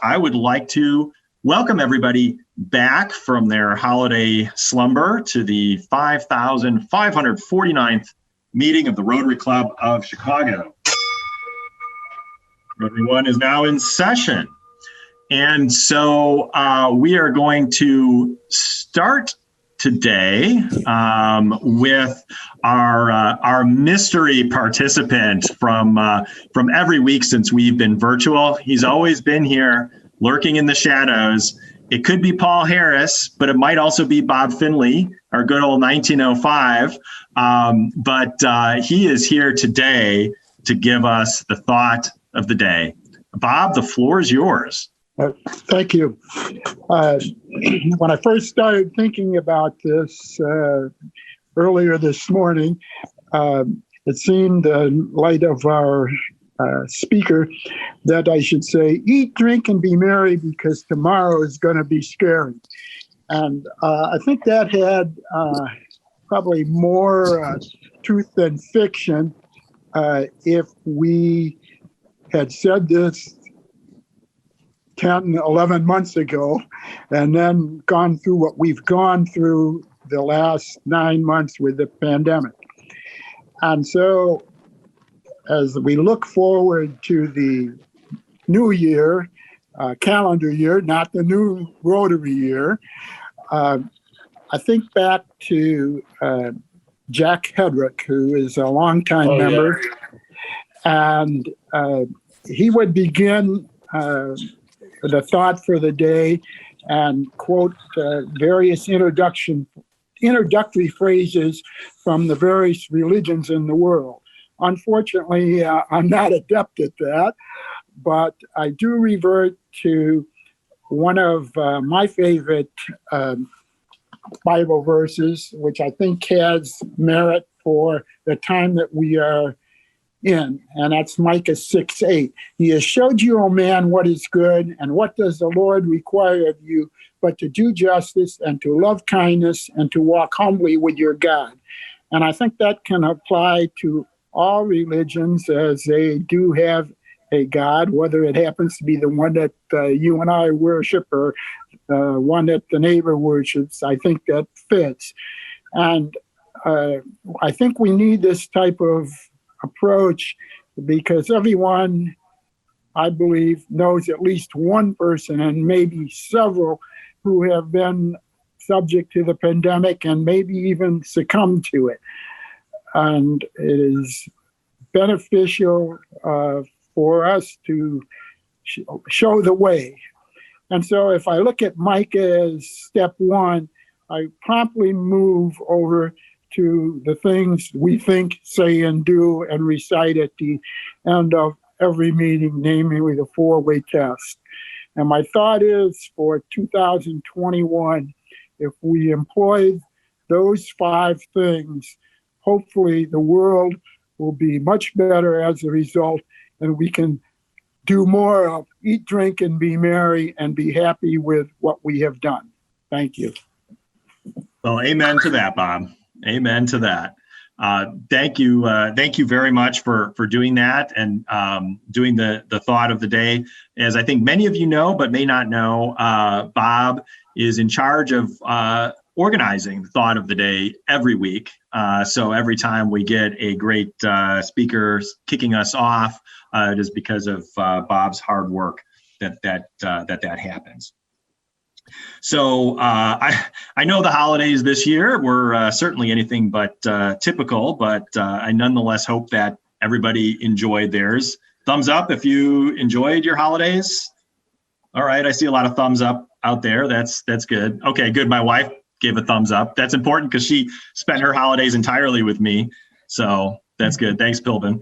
I would like to welcome everybody back from their holiday slumber to the 5,549th meeting of the Rotary Club of Chicago. Rotary One is now in session. And so we are going to start today with our mystery participant from every week since we've been virtual. He's always been here, lurking in the shadows. It could be Paul Harris, but it might also be Bob Finley, our good old 1905. But he is here today to give us the thought of the day. Bob, the floor is yours. Thank you. When I first started thinking about this earlier this morning, it seemed in light of our speaker that I should say, eat, drink, and be merry because tomorrow is going to be scary. And I think that had probably more truth than fiction if we had said this 10, 11 months ago, and then gone through what we've gone through the last 9 months with the pandemic. And so as we look forward to the new year, calendar year, not the new Rotary year, I think back to Jack Hedrick, who is a longtime member, and he would begin the thought for the day and quote various introductory phrases from the various religions in the world. Unfortunately, I'm not adept at that, but I do revert to one of my favorite Bible verses, which I think has merit for the time that we are in, and that's Micah 6:8. He has showed you, O man, what is good, and what does the Lord require of you, but to do justice and to love kindness and to walk humbly with your God. And I think that can apply to all religions, as they do have a God, whether it happens to be the one that you and I worship or one that the neighbor worships. I think that fits. And I think we need this type of approach because everyone, I believe, knows at least one person and maybe several who have been subject to the pandemic and maybe even succumbed to it. And it is beneficial for us to show the way. And so if I look at Micah as step one, I promptly move over to the things we think, say, and do, and recite at the end of every meeting, namely the four-way test. And my thought is for 2021, if we employ those 5 things, hopefully the world will be much better as a result, and we can do more of eat, drink, and be merry, and be happy with what we have done. Thank you. Well, amen to that, Bob. Amen to that. Thank you very much for doing that and doing the thought of the day. As I think many of you know, but may not know, Bob is in charge of organizing the thought of the day every week. So every time we get a great speaker kicking us off, it is because of Bob's hard work that happens. So I know the holidays this year were certainly anything but typical, but I nonetheless hope that everybody enjoyed theirs. Thumbs up if you enjoyed your holidays. All right, I see a lot of thumbs up out there. That's good. Okay, good. My wife gave a thumbs up. That's important because she spent her holidays entirely with me. So that's good. Thanks, Pilbin.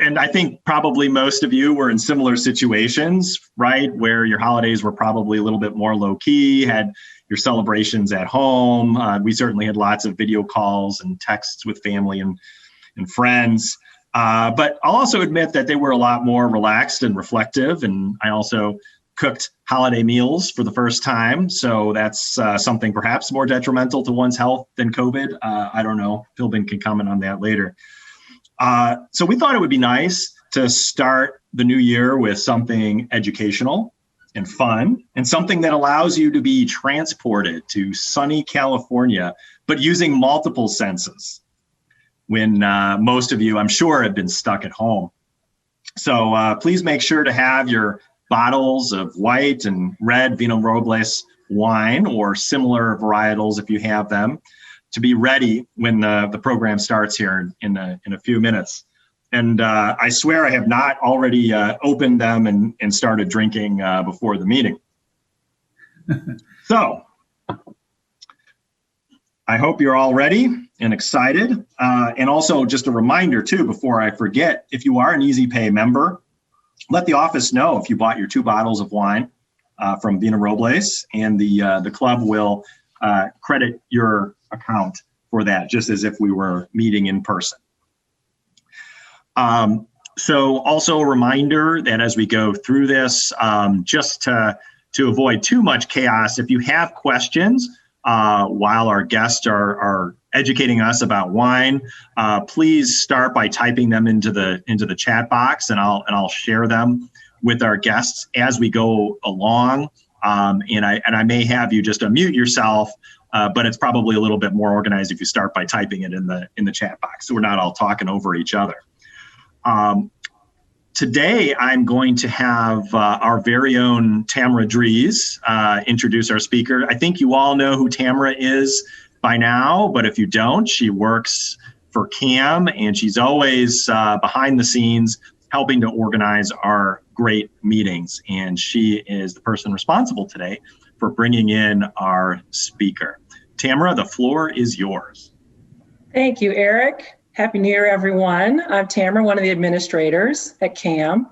And I think probably most of you were in similar situations, right? Where your holidays were probably a little bit more low key, had your celebrations at home. We certainly had lots of video calls and texts with family and friends. But I'll also admit that they were a lot more relaxed and reflective. And I also cooked holiday meals for the first time. So that's something perhaps more detrimental to one's health than COVID. I don't know. Philbin can comment on that later. So we thought it would be nice to start the new year with something educational and fun, and something that allows you to be transported to sunny California, but using multiple senses when most of you, I'm sure, have been stuck at home. So please make sure to have your bottles of white and red Vina Robles wine or similar varietals if you have them to be ready when the program starts here in a few minutes. And I swear I have not already opened them and started drinking before the meeting. So I hope you're all ready and excited. And also just a reminder too, before I forget, if you are an Easy Pay member, let the office know if you bought your 2 bottles of wine from Vina Robles, and the club will credit your account for that, just as if we were meeting in person. So also a reminder that as we go through this, just to avoid too much chaos, if you have questions while our guests are educating us about wine, please start by typing them into the chat box, and I'll share them with our guests as we go along. And I may have you just unmute yourself, but it's probably a little bit more organized if you start by typing it in the chat box, so we're not all talking over each other. Today, I'm going to have our very own Tamara Dries introduce our speaker. I think you all know who Tamara is by now, but if you don't, she works for CAM, and she's always behind the scenes helping to organize our great meetings. And she is the person responsible today for bringing in our speaker. Tamara, the floor is yours. Thank you, Eric. Happy New Year, everyone. I'm Tamara, one of the administrators at CAM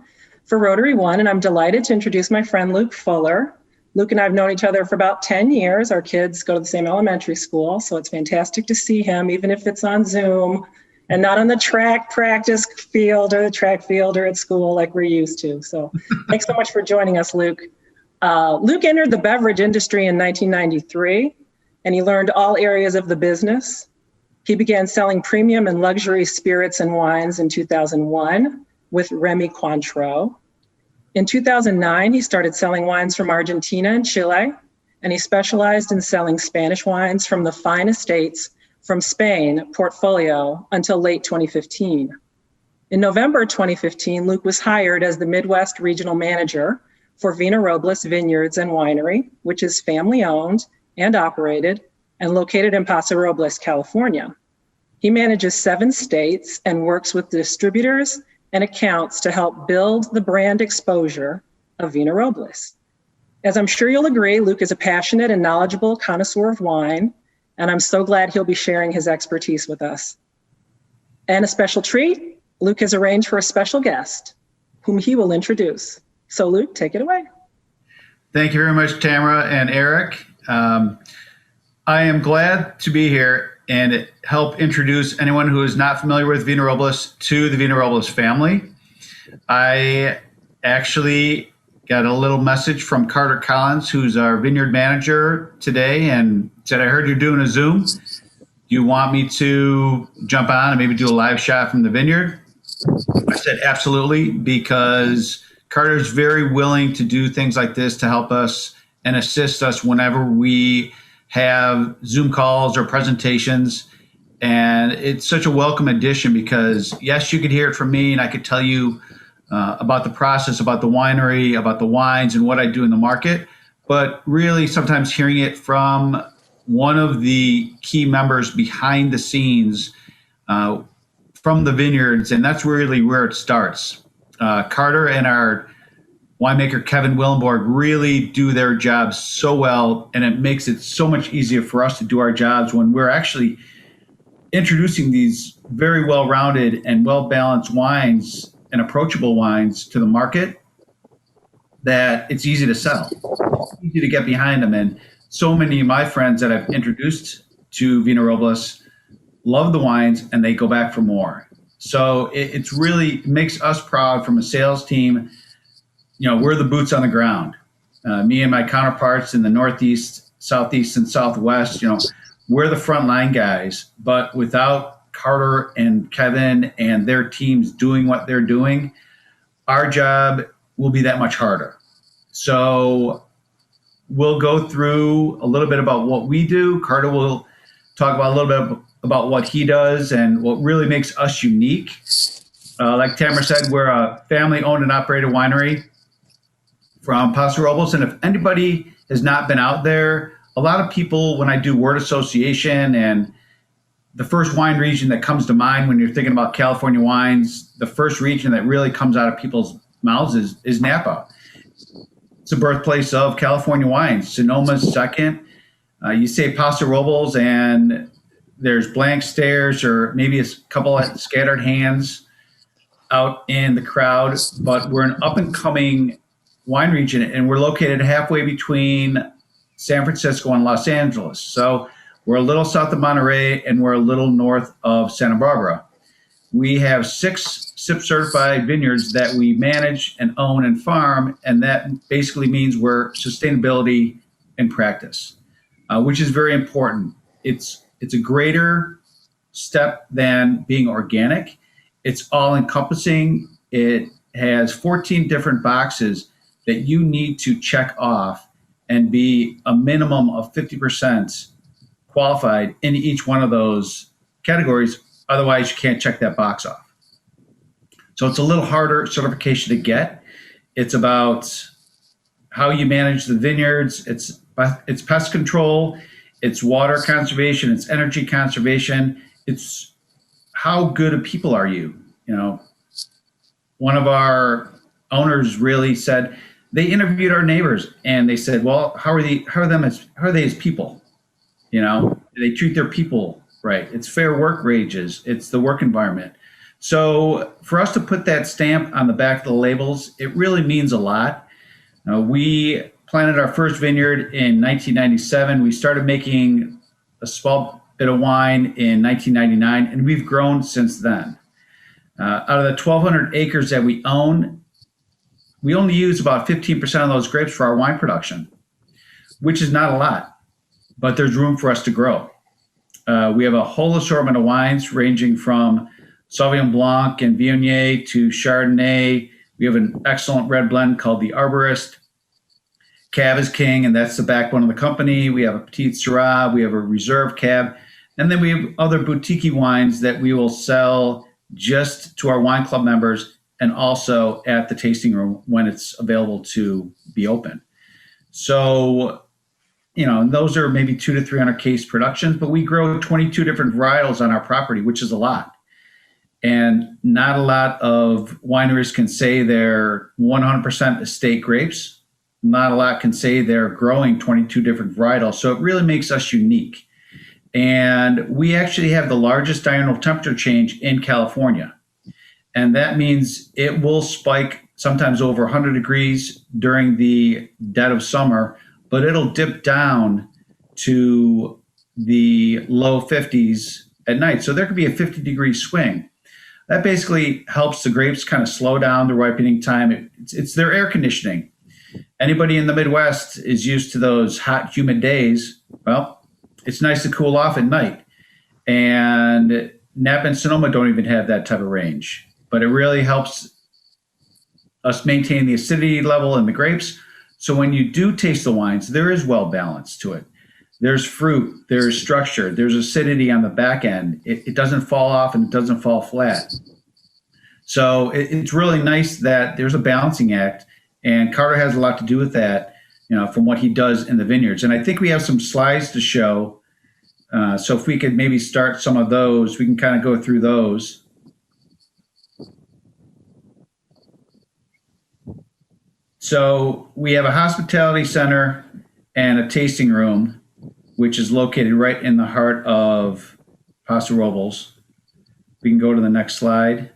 for Rotary One, and I'm delighted to introduce my friend Luke Fuller. Luke and I have known each other for about 10 years. Our kids go to the same elementary school, so it's fantastic to see him, even if it's on Zoom and not on the track practice field or the track field or at school like we're used to. So thanks so much for joining us, Luke. Luke entered the beverage industry in 1993, and he learned all areas of the business. He began selling premium and luxury spirits and wines in 2001 with Remy Cointreau. In 2009, he started selling wines from Argentina and Chile, and he specialized in selling Spanish wines from the fine estates from Spain portfolio until late 2015. In November 2015, Luke was hired as the Midwest Regional Manager for Vina Robles Vineyards and Winery, which is family-owned and operated and located in Paso Robles, California. He manages 7 states and works with distributors and accounts to help build the brand exposure of Vina Robles. As I'm sure you'll agree, Luke is a passionate and knowledgeable connoisseur of wine, and I'm so glad he'll be sharing his expertise with us. And a special treat, Luke has arranged for a special guest, whom he will introduce. So Luke, take it away. Thank you very much, Tamara and Eric. I am glad to be here and help introduce anyone who is not familiar with Vina Robles to the Vina Robles family. I actually got a little message from Carter Collins, who's our vineyard manager today, and said, I heard you're doing a Zoom. Do you want me to jump on and maybe do a live shot from the vineyard? I said, absolutely, because Carter's very willing to do things like this to help us and assist us whenever we have Zoom calls or presentations. And it's such a welcome addition because, yes, you could hear it from me and I could tell you about the process, about the winery, about the wines and what I do in the market. But really sometimes hearing it from one of the key members behind the scenes from the vineyards, and that's really where it starts. Carter and our winemaker Kevin Willenborg really do their jobs so well, and it makes it so much easier for us to do our jobs when we're actually introducing these very well-rounded and well-balanced wines and approachable wines to the market, that it's easy to sell. It's easy to get behind them. And so many of my friends that I've introduced to Vina Robles love the wines and they go back for more. So it's really makes us proud from a sales team. You know, we're the boots on the ground. Me and my counterparts in the Northeast, Southeast, and Southwest, you know, we're the frontline guys. But without Carter and Kevin and their teams doing what they're doing, our job will be that much harder. So we'll go through a little bit about what we do. Carter will talk about a little bit about what he does and what really makes us unique. Like Tamara said, we're a family-owned and operated winery from Paso Robles. And if anybody has not been out there, a lot of people, when I do word association, and the first wine region that comes to mind when you're thinking about California wines, the first region that really comes out of people's mouths is Napa. It's the birthplace of California wines. Sonoma's second. You say Paso Robles and there's blank stares or maybe a couple of scattered hands out in the crowd, but we're an up-and-coming wine region, and we're located halfway between San Francisco and Los Angeles. So we're a little south of Monterey, and we're a little north of Santa Barbara. We have 6 SIP-certified vineyards that we manage and own and farm, and that basically means we're sustainability in practice, which is very important. It's a greater step than being organic. It's all-encompassing. It has 14 different boxes that you need to check off and be a minimum of 50% qualified in each one of those categories. Otherwise, you can't check that box off. So it's a little harder certification to get. It's about how you manage the vineyards. It's pest control. It's water conservation. It's energy conservation. It's how good of people are you? You know, one of our owners really said, they interviewed our neighbors and they said, well, how are they as people? You know, do they treat their people right? It's fair work wages. It's the work environment. So for us to put that stamp on the back of the labels, it really means a lot. We planted our first vineyard in 1997. We started making a small bit of wine in 1999, and we've grown since then. Out of the 1,200 acres that we own, we only use about 15% of those grapes for our wine production, which is not a lot, but there's room for us to grow. We have a whole assortment of wines ranging from Sauvignon Blanc and Viognier to Chardonnay. We have an excellent red blend called the Arborist. Cab is king, and that's the backbone of the company. We have a Petit Syrah. We have a Reserve Cab. And then we have other boutique wines that we will sell just to our wine club members and also at the tasting room when it's available to be open. So, you know, and those are maybe 200 to 300 case productions, but we grow 22 different varietals on our property, which is a lot. And not a lot of wineries can say they're 100% estate grapes. Not a lot can say they're growing 22 different varietals. So it really makes us unique. And we actually have the largest diurnal temperature change in California. And that means it will spike sometimes over 100 degrees during the dead of summer, but it'll dip down to the low 50s at night. So there could be a 50-degree swing. That basically helps the grapes kind of slow down the ripening time. It's their air conditioning. Anybody in the Midwest is used to those hot, humid days. Well, it's nice to cool off at night. And Napa and Sonoma don't even have that type of range. But it really helps us maintain the acidity level in the grapes. So when you do taste the wines, there is well balance to it. There's fruit, there's structure, there's acidity on the back end. It doesn't fall off and it doesn't fall flat. So it's really nice that there's a balancing act, and Carter has a lot to do with that, you know, from what he does in the vineyards. And I think we have some slides to show. So if we could maybe start some of those, we can kind of go through those. So we have a hospitality center and a tasting room, which is located right in the heart of Paso Robles. We can go to the next slide.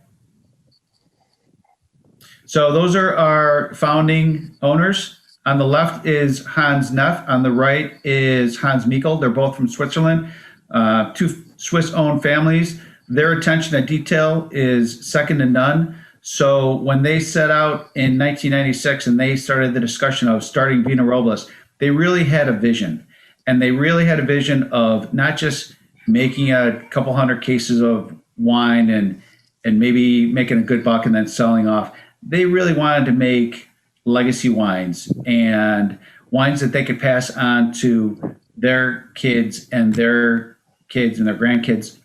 So those are our founding owners. On the left is Hans Neff. On the right is Hans Mikkel. They're both from Switzerland, 2 Swiss-owned families. Their attention to detail is second to none. So when they set out in 1996 and they started the discussion of starting Vina Robles, they really had a vision. And they really had a vision of not just making a couple hundred cases of wine and maybe making a good buck and then selling off. they really wanted to make legacy wines and wines that they could pass on to their kids and their kids and their grandkids.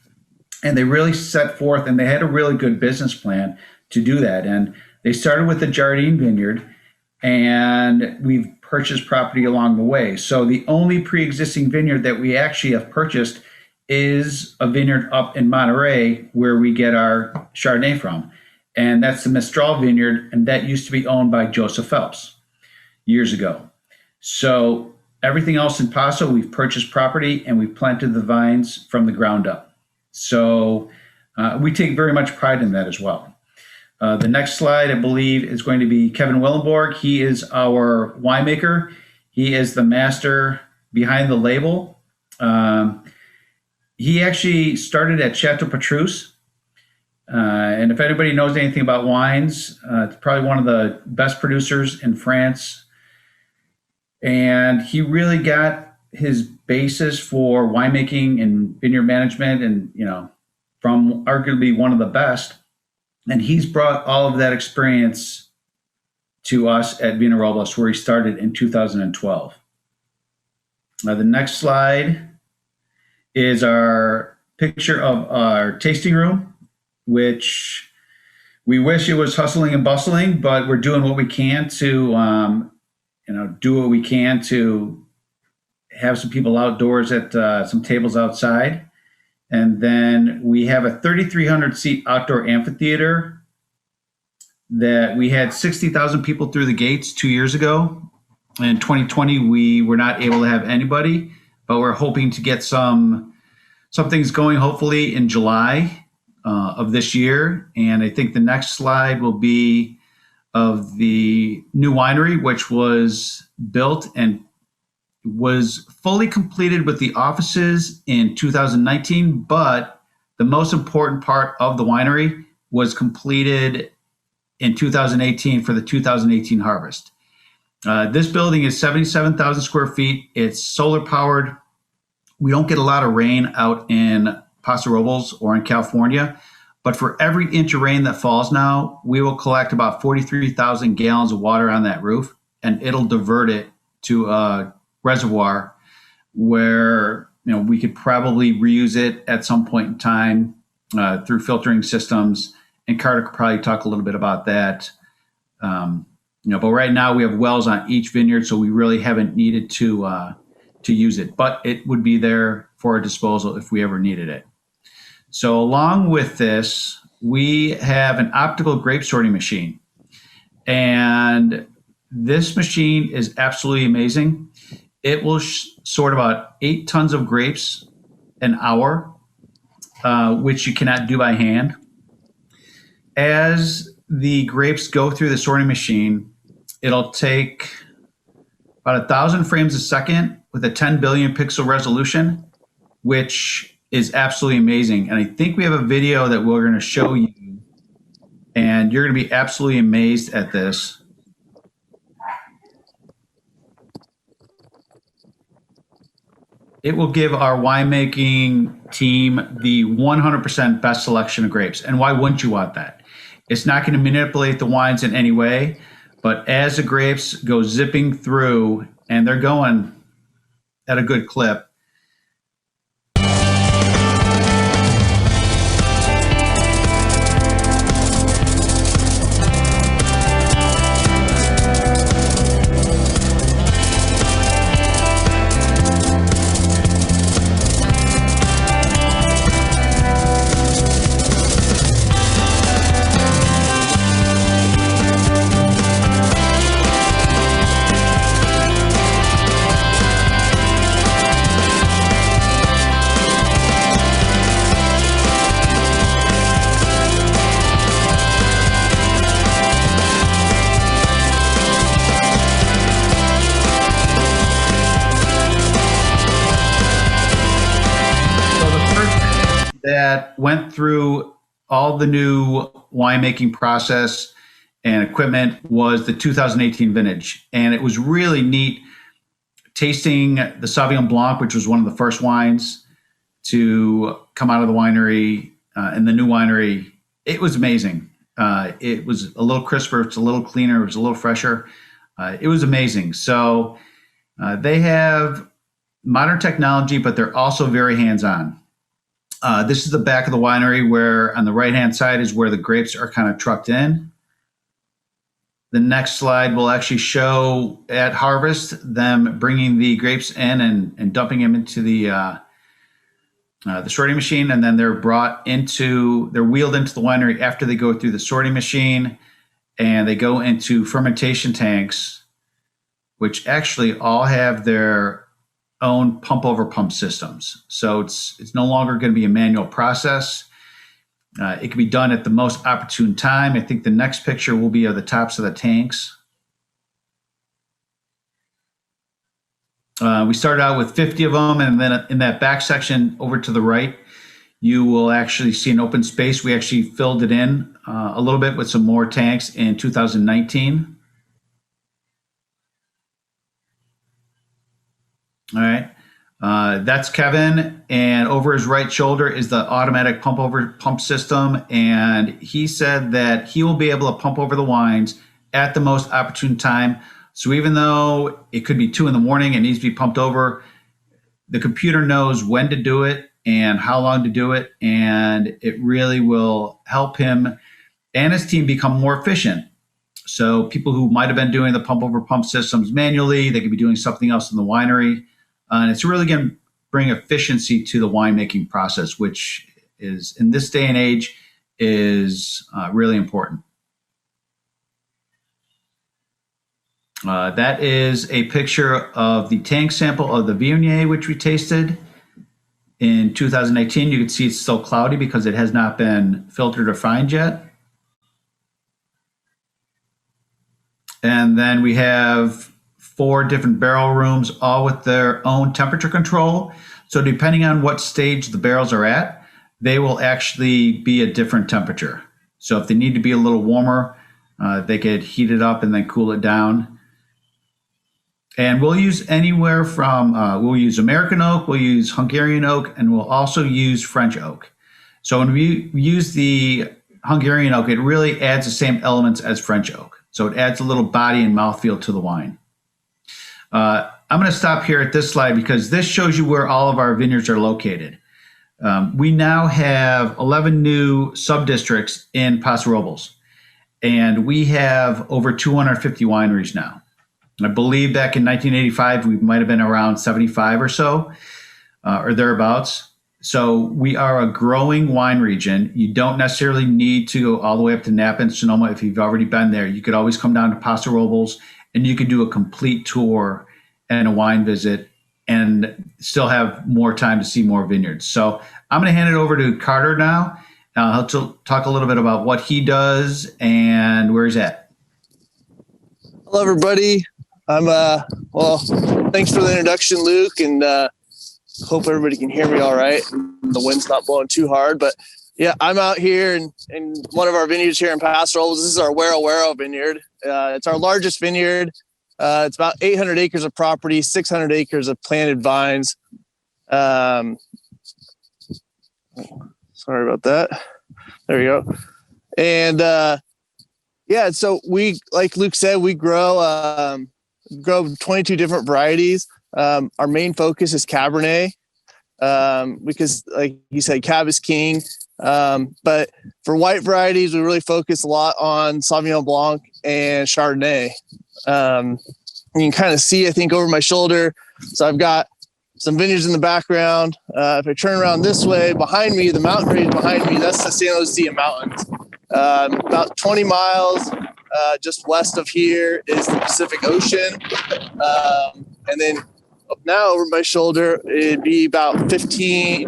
And they really set forth, and they had a really good business plan to do that. And they started with the Jardine Vineyard, and we've purchased property along the way. So the only pre-existing vineyard that we actually have purchased is a vineyard up in Monterey where we get our Chardonnay from. And that's the Mistral Vineyard, and that used to be owned by Joseph Phelps years ago. So everything else in Paso, we've purchased property and we've planted the vines from the ground up. So we take very much pride in that as well. The next slide, I believe, is going to be Kevin Willenborg. He is our winemaker. He is the master behind the label. He actually started at Chateau Petrus. And if anybody knows anything about wines, it's probably one of the best producers in France. And he really got his basis for winemaking and vineyard management and, from arguably one of the best. And he's brought all of that experience to us at Vina Robles, where he started in 2012. Now, the next slide is our picture of our tasting room, which we wish it was hustling and bustling, but we're doing what we can to, do what we can to have some people outdoors at some tables outside. And then we have a 3,300 seat outdoor amphitheater that we had 60,000 people through the gates 2 years ago. In 2020, we were not able to have anybody, but we're hoping to get some things going hopefully in July of this year. And I think the next slide will be of the new winery, which was built and was fully completed with the offices in 2019, but the most important part of the winery was completed in 2018 for the 2018 harvest. This building is 77,000 square feet. It's solar powered. We don't get a lot of rain out in Paso Robles or in California, but for every inch of rain that falls now, we will collect about 43,000 gallons of water on that roof, and it'll divert it to a reservoir where we could probably reuse it at some point in time through filtering systems. And Carter could probably talk a little bit about that. But right now we have wells on each vineyard, so we really haven't needed to use it. But it would be there for our disposal if we ever needed it. So along with this, we have an optical grape sorting machine, and this machine is absolutely amazing. It will sort about 8 tons of grapes an hour, which you cannot do by hand. As the grapes go through the sorting machine, it'll take about 1,000 frames a second with a 10 billion pixel resolution, which is absolutely amazing. And I think we have a video that we're going to show you, and you're going to be absolutely amazed at this. It will give our winemaking team the 100% best selection of grapes. And why wouldn't you want that? It's not going to manipulate the wines in any way, but as the grapes go zipping through, and they're going at a good clip, that went through all the new winemaking process and equipment was the 2018 vintage. And it was really neat tasting the Sauvignon Blanc, which was one of the first wines to come out of the winery in the new winery. It was amazing. It was a little crisper. It's a little cleaner. It was a little fresher. It was amazing. So they have modern technology, but they're also very hands-on. This is the back of the winery where on the right-hand side is where the grapes are kind of trucked in. The next slide will actually show at harvest them bringing the grapes in and dumping them into the sorting machine, and then they're wheeled into the winery after they go through the sorting machine, and they go into fermentation tanks, which actually all have their own pump systems. So it's no longer going to be a manual process. It can be done at the most opportune time. I think the next picture will be of the tops of the tanks. We started out with 50 of them, and then in that back section over to the right, you will actually see an open space. We actually filled it in a little bit with some more tanks in 2019. All right. That's Kevin, and over his right shoulder is the automatic pump system, and he said that he will be able to pump over the wines at the most opportune time. So even though it could be 2 a.m, it needs to be pumped over, the computer knows when to do it and how long to do it, and it really will help him and his team become more efficient. So people who might have been doing the pump systems manually, they could be doing something else in the winery. And it's really going to bring efficiency to the winemaking process, which is, in this day and age, is really important. That is a picture of the tank sample of the Viognier, which we tasted in 2018. You can see it's still cloudy because it has not been filtered or fined yet. And then we have 4 different barrel rooms, all with their own temperature control. So depending on what stage the barrels are at, they will actually be a different temperature. So if they need to be a little warmer, they could heat it up and then cool it down. And we'll use anywhere from, we'll use American oak, we'll use Hungarian oak, and we'll also use French oak. So when we use the Hungarian oak, it really adds the same elements as French oak. So it adds a little body and mouthfeel to the wine. I'm going to stop here at this slide because this shows you where all of our vineyards are located. We now have 11 new sub-districts in Paso Robles, and we have over 250 wineries now. I believe back in 1985, we might have been around 75 or so, or thereabouts. So we are a growing wine region. You don't necessarily need to go all the way up to Napa and Sonoma if you've already been there. You could always come down to Paso Robles, and you could do a complete tour and a wine visit and still have more time to see more vineyards. So I'm going to hand it over to Carter now. He'll talk a little bit about what he does and where he's at. Hello, everybody. Well, thanks for the introduction, Luke, and hope everybody can hear me all right. The wind's not blowing too hard, but yeah, I'm out here in one of our vineyards here in Paso Robles. This is our Wero vineyard. It's our largest vineyard. It's about 800 acres of property, 600 acres of planted vines. Sorry about that. There we go. And yeah, so we, like Luke said, we grow 22 different varieties. Our main focus is Cabernet because, like you said, Cab is king. But for white varieties, we really focus a lot on Sauvignon Blanc and Chardonnay. You can kind of see, I think, over my shoulder. So I've got some vineyards in the background. If I turn around this way, behind me, the mountain range behind me, that's the San Lucia Mountains. About 20 miles just west of here is the Pacific Ocean. And then up now over my shoulder, it'd be about 45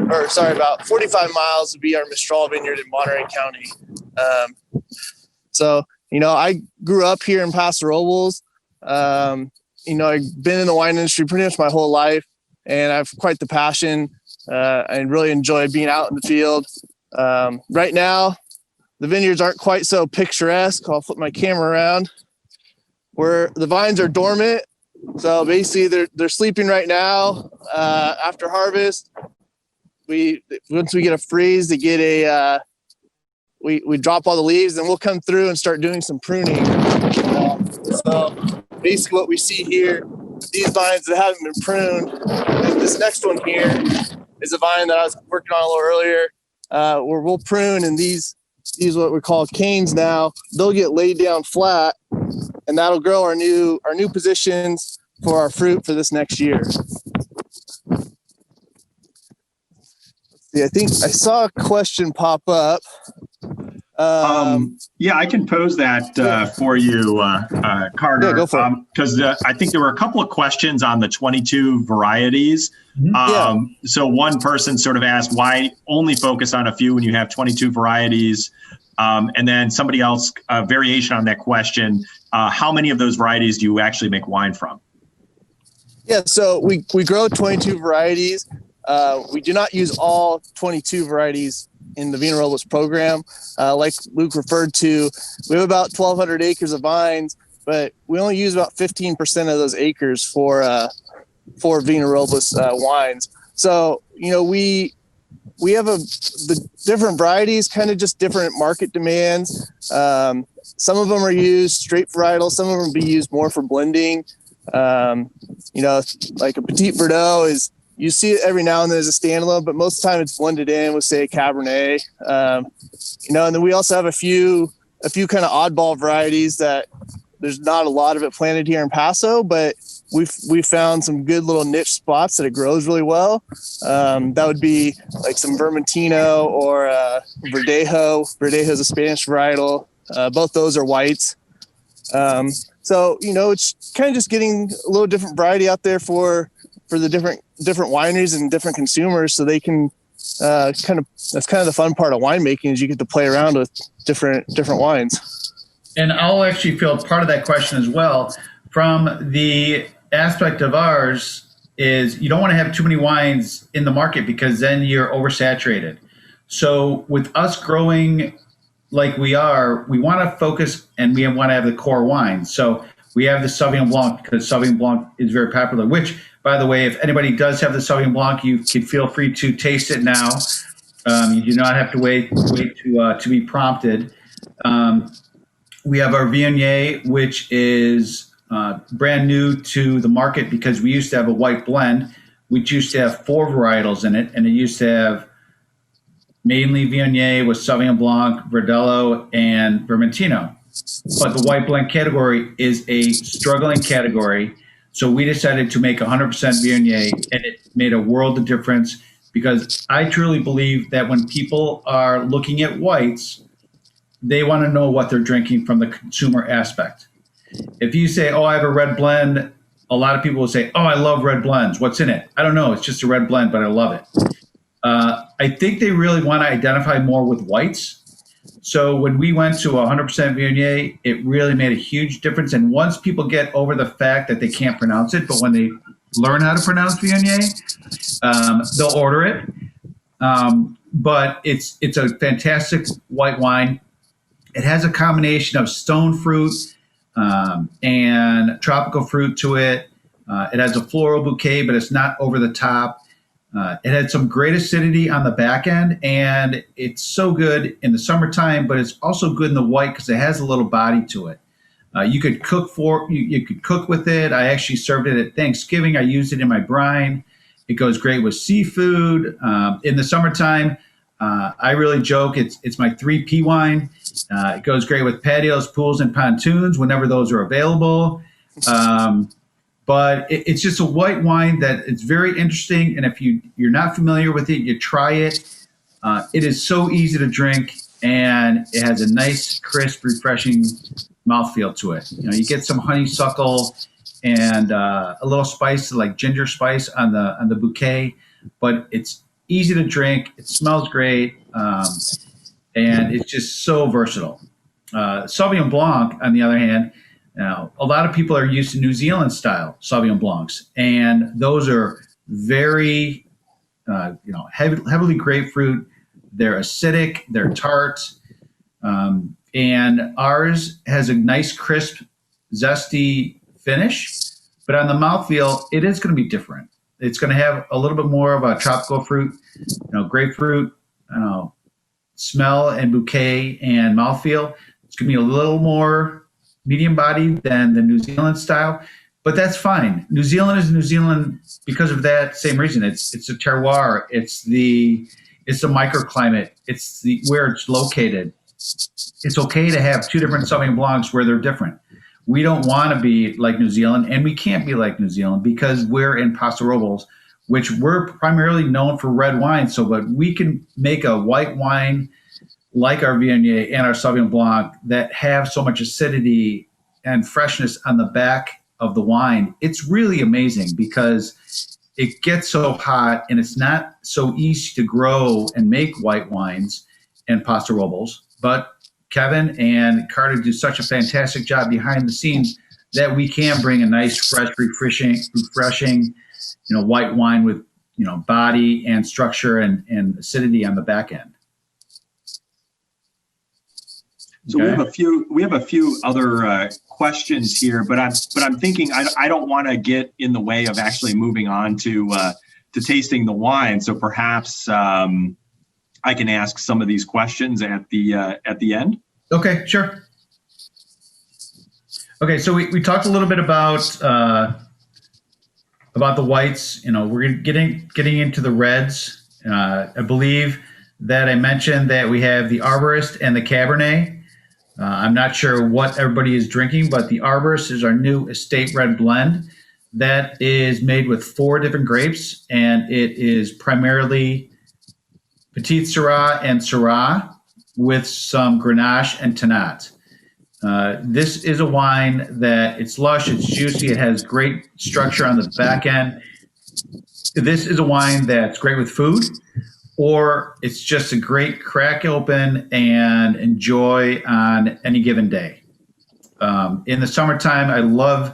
miles would be our Mistral vineyard in Monterey County. So, I grew up here in Paso Robles. I've been in the wine industry pretty much my whole life, and I have quite the passion and really enjoy being out in the field. Right now, the vineyards aren't quite so picturesque. I'll flip my camera around. Where the vines are dormant. So basically they're sleeping right now. After harvest, once we get a freeze, they get we drop all the leaves, and we'll come through and start doing some pruning. So basically what we see here, these vines that haven't been pruned, and this next one here is a vine that I was working on a little earlier, where we'll prune, and these what we call canes now, they'll get laid down flat, and that'll grow our new positions for our fruit for this next year. Yeah, I think I saw a question pop up. Yeah, I can pose that for you, Carter. Yeah, go for it. Because I think there were a couple of questions on the 22 varieties. So one person sort of asked, why only focus on a few when you have 22 varieties? And then somebody else, a variation on that question, how many of those varieties do you actually make wine from? Yeah, so we grow 22 varieties. We do not use all 22 varieties in the Vina Robles program. Like Luke referred to, we have about 1,200 acres of vines, but we only use about 15% of those acres for Vina Robles wines. So, we have the different varieties, kind of just different market demands. Some of them are used straight varietal. Some of them be used more for blending. Like a Petit Verdot is, you see it every now and then as a standalone, but most of the time it's blended in with, say, a Cabernet. And then we also have a few kind of oddball varieties that there's not a lot of it planted here in Paso, but we've found some good little niche spots that it grows really well. That would be like some Vermentino or Verdejo. Verdejo is a Spanish varietal. Both those are whites. So, it's kind of just getting a little different variety out there for the different wineries and different consumers, so they can that's kind of the fun part of winemaking, is you get to play around with different wines. And I'll actually field part of that question as well. From the aspect of ours is you don't want to have too many wines in the market, because then you're oversaturated. So with us growing like we are, we want to focus, and we want to have the core wines. So we have the Sauvignon Blanc, because Sauvignon Blanc is very popular, which, by the way, if anybody does have the Sauvignon Blanc, you can feel free to taste it now. You do not have to wait to be prompted. We have our Viognier, which is brand new to the market, because we used to have a white blend, which used to have 4 varietals in it, and it used to have mainly Viognier with Sauvignon Blanc, Verdelho, and Vermentino. But the white blend category is a struggling category. So we decided to make 100% Viognier, and it made a world of difference, because I truly believe that when people are looking at whites, they want to know what they're drinking from the consumer aspect. If you say, oh, I have a red blend, a lot of people will say, oh, I love red blends. What's in it? I don't know. It's just a red blend, but I love it. I think they really want to identify more with whites. So when we went to 100% Viognier, it really made a huge difference. And once people get over the fact that they can't pronounce it, but when they learn how to pronounce Viognier, they'll order it. But it's a fantastic white wine. It has a combination of stone fruit and tropical fruit to it. It has a floral bouquet, but it's not over the top. It had some great acidity on the back end, and it's so good in the summertime, but it's also good in the white because it has a little body to it. You could cook you could cook with it. I actually served it at Thanksgiving. I used it in my brine. It goes great with seafood. In the summertime, I really joke, it's my 3P wine. It goes great with patios, pools, and pontoons whenever those are available. But it's just a white wine that it's very interesting. And if you're not familiar with it, you try it. It is so easy to drink, and it has a nice, crisp, refreshing mouthfeel to it. You get some honeysuckle and a little spice, like ginger spice on the bouquet, but it's easy to drink. It smells great, and it's just so versatile. Sauvignon Blanc, on the other hand, now, a lot of people are used to New Zealand style Sauvignon Blancs, and those are very, heavily grapefruit. They're acidic, they're tart, and ours has a nice, crisp, zesty finish. But on the mouthfeel, it is going to be different. It's going to have a little bit more of a tropical fruit, grapefruit, smell and bouquet and mouthfeel. It's going to be a little more medium bodied than the New Zealand style, but that's fine. New Zealand is New Zealand because of that same reason. It's a terroir. It's the microclimate. It's where it's located. It's okay to have two different Sauvignon Blancs where they're different. We don't want to be like New Zealand, and we can't be like New Zealand because we're in Paso Robles, which we're primarily known for red wine. So, but we can make a white wine like our Viognier and our Sauvignon Blanc that have so much acidity and freshness on the back of the wine. It's really amazing because it gets so hot and it's not so easy to grow and make white wines in Paso Robles. But Kevin and Carter do such a fantastic job behind the scenes that we can bring a nice, fresh, refreshing, white wine with, body and structure and acidity on the back end. So we have a few other questions here, but I'm thinking I don't want to get in the way of actually moving on to tasting the wine. So perhaps I can ask some of these questions at the end. Okay, sure. Okay, so we talked a little bit about the whites. We're getting into the reds. I believe that I mentioned that we have the Arborist and the Cabernet. I'm not sure what everybody is drinking, but the Arborist is our new estate red blend that is made with 4 different grapes, and it is primarily Petit Syrah and Syrah with some Grenache and Tannat. This is a wine that it's lush, it's juicy, it has great structure on the back end. This is a wine that's great with food, or it's just a great crack open and enjoy on any given day. In the summertime, I love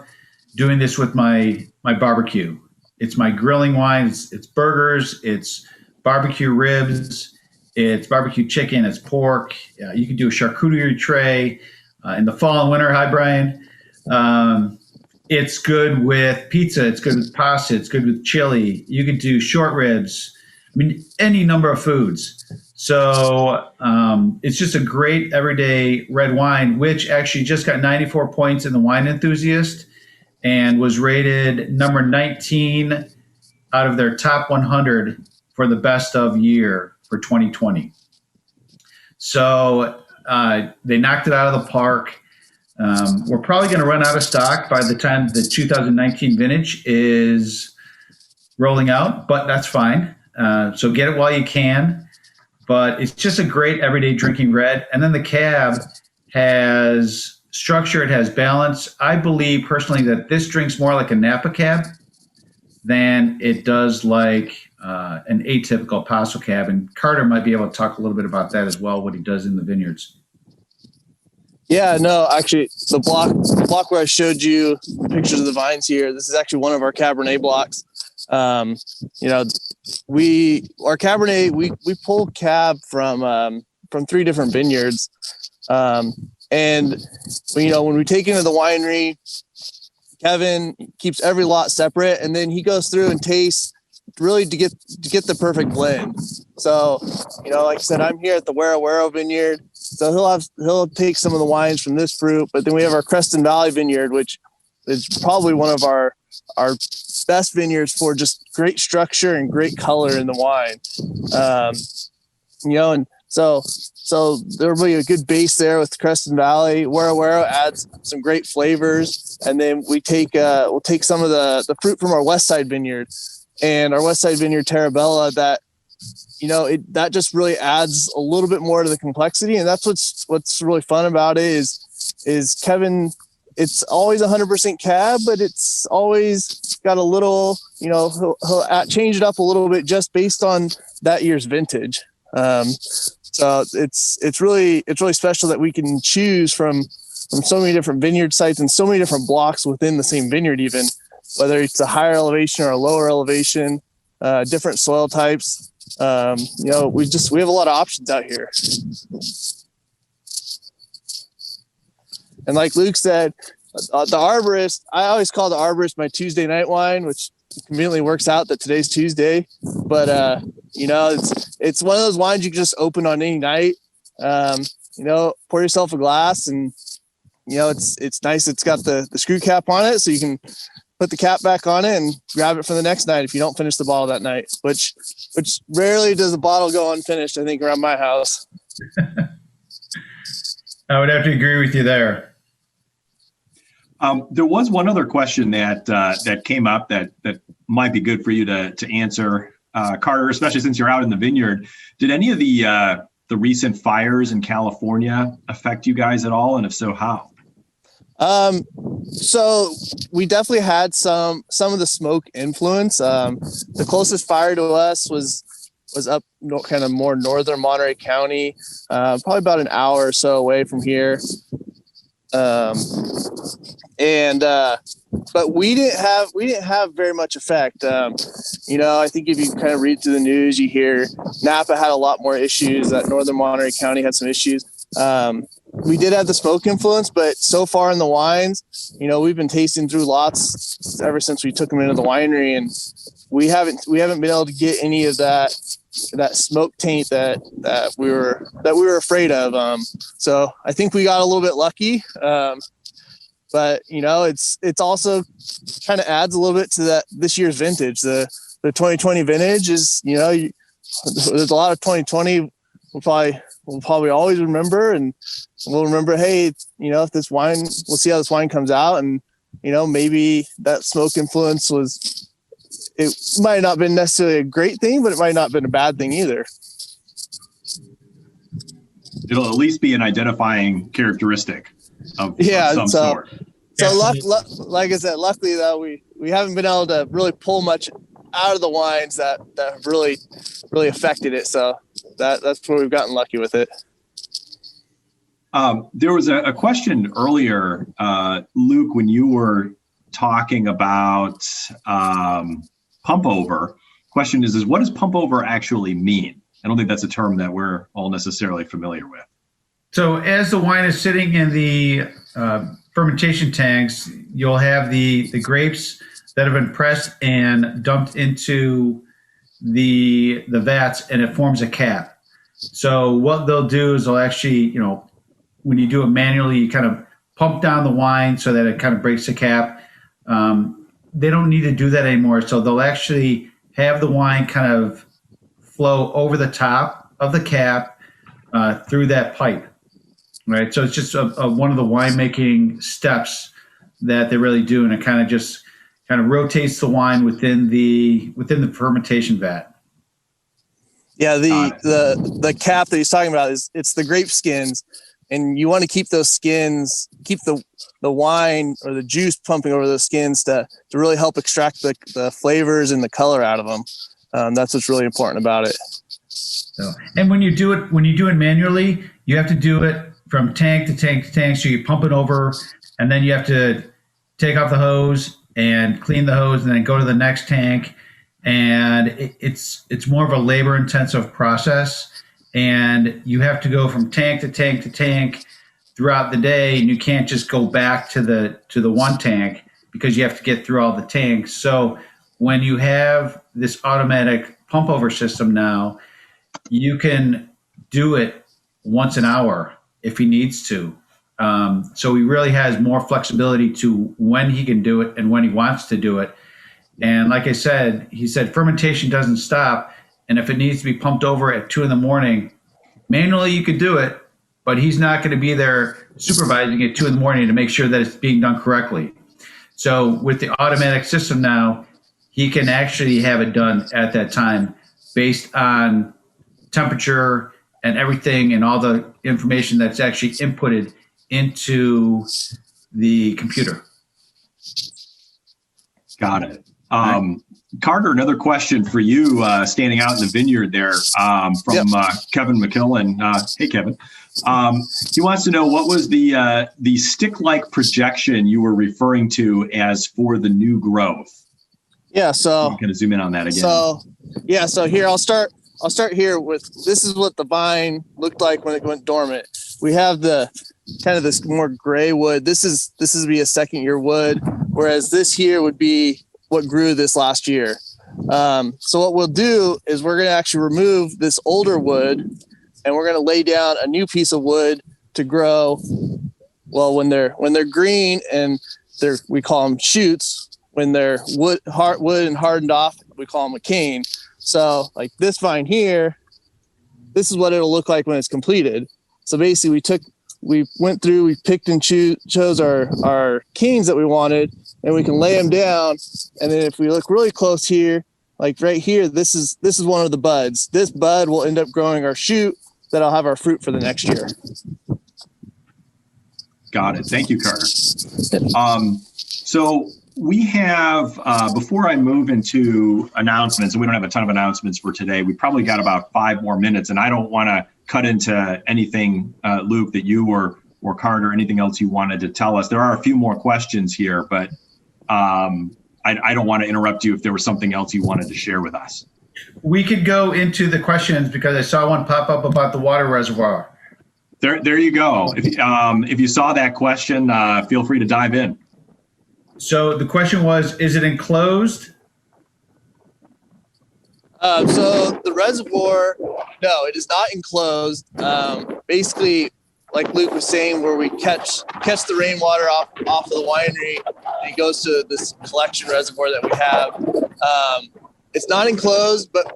doing this with my barbecue. It's my grilling wine. It's burgers. It's barbecue ribs. It's barbecue chicken. It's pork. You can do a charcuterie tray in the fall and winter. Hi, Brian. It's good with pizza. It's good with pasta. It's good with chili. You could do short ribs. Any number of foods. So it's just a great everyday red wine, which actually just got 94 points in the Wine Enthusiast and was rated number 19 out of their top 100 for the best of year for 2020. So they knocked it out of the park. We're probably going to run out of stock by the time the 2019 vintage is rolling out, but that's fine. So get it while you can, but it's just a great everyday drinking red. And then the Cab has structure, it has balance. I believe personally that this drinks more like a Napa Cab than it does like an atypical Paso Cab. And Carter might be able to talk a little bit about that as well, what he does in the vineyards. Yeah, no, actually, the block where I showed you pictures of the vines here, this is actually one of our Cabernet blocks. Our Cabernet, we pull cab from 3 different vineyards. And when we take into the winery, Kevin keeps every lot separate, and then he goes through and tastes really to get the perfect blend. So, like I said, I'm here at the Wero vineyard. So he'll take some of the wines from this fruit, but then we have our Creston Valley vineyard, which is probably one of our best vineyards for just great structure and great color in the wine. And so there'll be a good base there with Creston Valley. Wero adds some great flavors, and then we'll take some of the fruit from our West Side vineyard, and our West Side vineyard Tarabella that that just really adds a little bit more to the complexity, and that's what's really fun about it is Kevin. It's always 100% cab, but it's always got a little, he'll change it up a little bit just based on that year's vintage. So it's really special that we can choose from so many different vineyard sites and so many different blocks within the same vineyard, even whether it's a higher elevation or a lower elevation, different soil types. We have a lot of options out here. And like Luke said, the Arborist, I always call the Arborist my Tuesday night wine, which conveniently works out that today's Tuesday, but it's one of those wines you can just open on any night. Pour yourself a glass, and it's nice. It's got the screw cap on it, so you can put the cap back on it and grab it for the next night if you don't finish the bottle that night, which rarely does a bottle go unfinished, I think, around my house. I would have to agree with you there. There was one other question that came up that might be good for you to answer, Carter, especially since you're out in the vineyard. Did any of the recent fires in California affect you guys at all? And if so, how? So we definitely had some of the smoke influence. The closest fire to us was up kind of more northern Monterey County, probably about an hour or so away from here. But we didn't have very much effect. I think if you kind of read through the news, you hear Napa had a lot more issues, that northern Monterey County had some issues. We did have the smoke influence, but so far in the wines, we've been tasting through lots ever since we took them into the winery, and we haven't been able to get any of that smoke taint that we were afraid of. So I think we got a little bit lucky. But it's also kind of adds a little bit to this year's vintage. The 2020 vintage is, there's a lot of 2020 we'll probably always remember, and we'll remember, hey, if this wine, we'll see how this wine comes out, and maybe that smoke influence it might not have been necessarily a great thing, but it might not have been a bad thing either. It'll at least be an identifying characteristic of some sort. So like I said, luckily though, we haven't been able to really pull much out of the wines that have really affected it. So that's where we've gotten lucky with it. There was a question earlier, Luke, when you were talking about pump over. Question is what does pump over actually mean? I don't think that's a term that we're all necessarily familiar with. So as the wine is sitting in the fermentation tanks, you'll have the grapes that have been pressed and dumped into the vats, and it forms a cap. So what they'll do is they'll actually, when you do it manually, you kind of pump down the wine so that it kind of breaks the cap. They don't need to do that anymore. So they'll actually have the wine kind of flow over the top of the cap through that pipe. Right, so it's just one of the winemaking steps that they really do, and it kind of rotates the wine within the fermentation vat. Yeah, the cap that he's talking about it's the grape skins, and you want to keep those skins, keep the wine or the juice pumping over those skins to really help extract the flavors and the color out of them. That's what's really important about it. So, and when you do it manually, you have to do it from tank to tank to tank. So you pump it over, and then you have to take off the hose and clean the hose, and then go to the next tank. And it's more of a labor intensive process, and you have to go from tank to tank to tank throughout the day, and you can't just go back to the one tank because you have to get through all the tanks. So when you have this automatic pump over system now, you can do it once an hour if he needs to. So he really has more flexibility to when he can do it and when he wants to do it. And like I said, he said fermentation doesn't stop. And if it needs to be pumped over at 2 a.m, manually you could do it, but he's not going to be there supervising at 2 a.m. to make sure that it's being done correctly. So with the automatic system now, he can actually have it done at that time based on temperature and everything and all the information that's actually inputted into the computer. Got it. Carter, another question for you, standing out in the vineyard there, from Kevin McKillen. Hey, Kevin. He wants to know what was the stick-like projection you were referring to as for the new growth. Yeah, so I'm going to zoom in on that again. So here I'll start here with, this is what the vine looked like when it went dormant. We have the kind of this more gray wood. This would be a second year wood, whereas this here would be what grew this last year. So what we'll do is we're going to actually remove this older wood, and we're going to lay down a new piece of wood to grow. Well, when they're green and we call them shoots. When they're wood and hardened off, we call them a cane. So like this vine here, this is what it'll look like when it's completed. So basically we went through, we picked and chose our canes that we wanted, and we can lay them down. And then if we look really close here, like right here, this is one of the buds. This bud will end up growing our shoot that'll have our fruit for the next year. Got it. Thank you, Carter. So we have, before I move into announcements, and we don't have a ton of announcements for today, we probably got about 5 more minutes, and I don't want to cut into anything, Luke, that you or Carter, anything else you wanted to tell us. There are a few more questions here, but I don't want to interrupt you if there was something else you wanted to share with us. We could go into the questions because I saw one pop up about the water reservoir. There you go. If you saw that question, feel free to dive in. So the question was, is it enclosed? So the reservoir, no, it is not enclosed. Basically, like Luke was saying, where we catch the rainwater off of the winery, and it goes to this collection reservoir that we have. It's not enclosed, but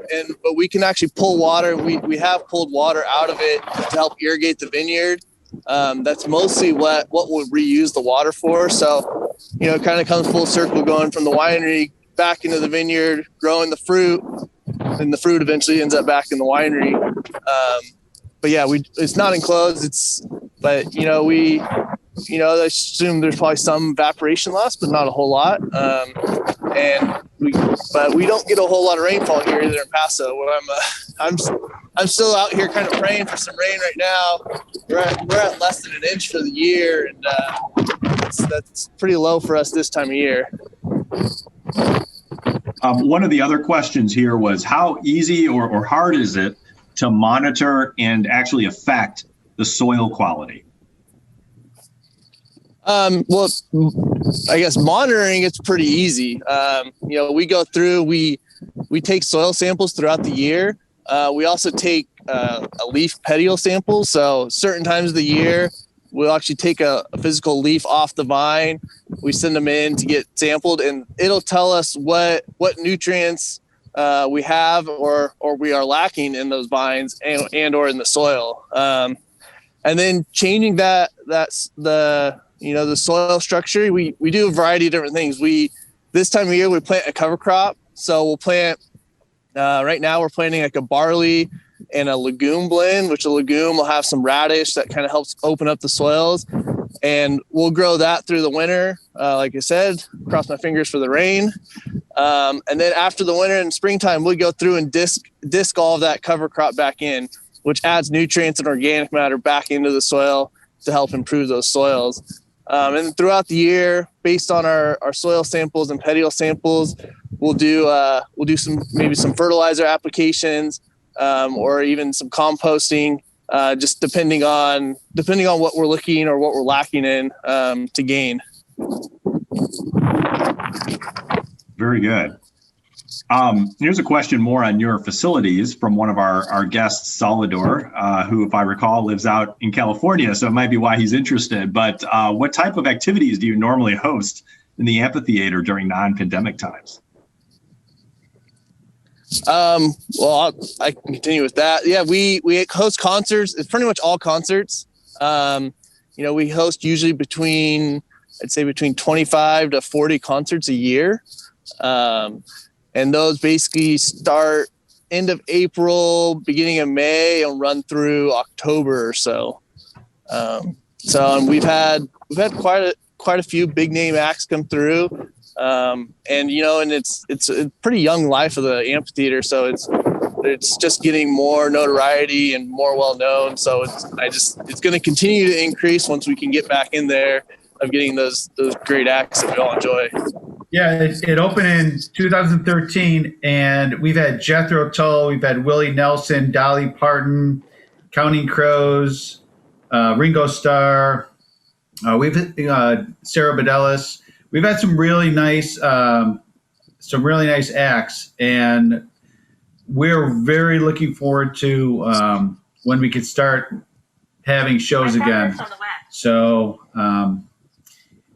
we can actually pull water. We have pulled water out of it to help irrigate the vineyard. That's mostly what we'll reuse the water for. So, it kind of comes full circle, going from the winery back into the vineyard, growing the fruit, and the fruit eventually ends up back in the winery. But yeah, it's not enclosed. I assume there's probably some evaporation loss, but not a whole lot. But we don't get a whole lot of rainfall here either in Paso. I'm still out here kind of praying for some rain right now. We're at less than an inch for the year, and that's pretty low for us this time of year. One of the other questions here was, how easy or hard is it to monitor and actually affect the soil quality? Well, I guess monitoring, it's pretty easy. We go through, we take soil samples throughout the year. We also take a leaf petiole sample. So certain times of the year, we'll actually take a physical leaf off the vine. We send them in to get sampled, and it'll tell us what nutrients we have or we are lacking in those vines and or in the soil. And then changing the soil structure, we do a variety of different things. This time of year, we plant a cover crop. So we'll plant, right now we're planting like a barley and a legume blend, which a legume will have some radish that kind of helps open up the soils. And we'll grow that through the winter. Like I said, cross my fingers for the rain. And then after the winter and springtime, we go through and disc all of that cover crop back in, which adds nutrients and organic matter back into the soil to help improve those soils. And throughout the year, based on our soil samples and petiole samples, we'll do some fertilizer applications, or even some composting, just depending on what we're looking or what we're lacking in to gain. Very good. Here's a question more on your facilities from one of our guests, Salvador, who, if I recall, lives out in California, so it might be why he's interested. But what type of activities do you normally host in the amphitheater during non-pandemic times? Well, I can continue with that. Yeah, we host concerts. It's pretty much all concerts. We host usually between 25 to 40 concerts a year. And those basically start end of April, beginning of May, and run through October or so. And we've had quite a few big name acts come through. And it's a pretty young life of the amphitheater, so it's just getting more notoriety and more well known. So it's going to continue to increase once we can get back in there of getting those great acts that we all enjoy. Yeah, it opened in 2013, and we've had Jethro Tull, we've had Willie Nelson, Dolly Parton, Counting Crows, Ringo Starr, we've had Sarah Bareilles. We've had some really nice some really nice acts, and we're very looking forward to when we can start having shows again. So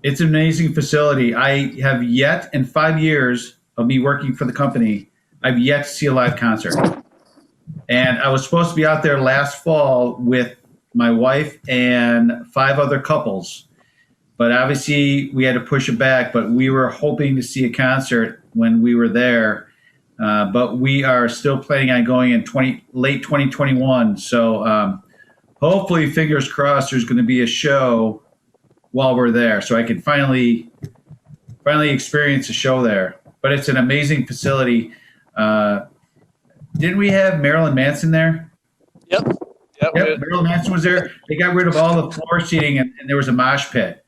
it's an amazing facility. I have yet, in 5 years of me working for the company, I've yet to see a live concert. And I was supposed to be out there last fall with my wife and 5 other couples. But obviously we had to push it back, but we were hoping to see a concert when we were there. But we are still planning on going in late 2021. So hopefully, fingers crossed, there's going to be a show while we're there, so I can finally experience a show there. But it's an amazing facility. Didn't we have Marilyn Manson there? Yep. Marilyn Manson was there. They got rid of all the floor seating, and there was a mosh pit.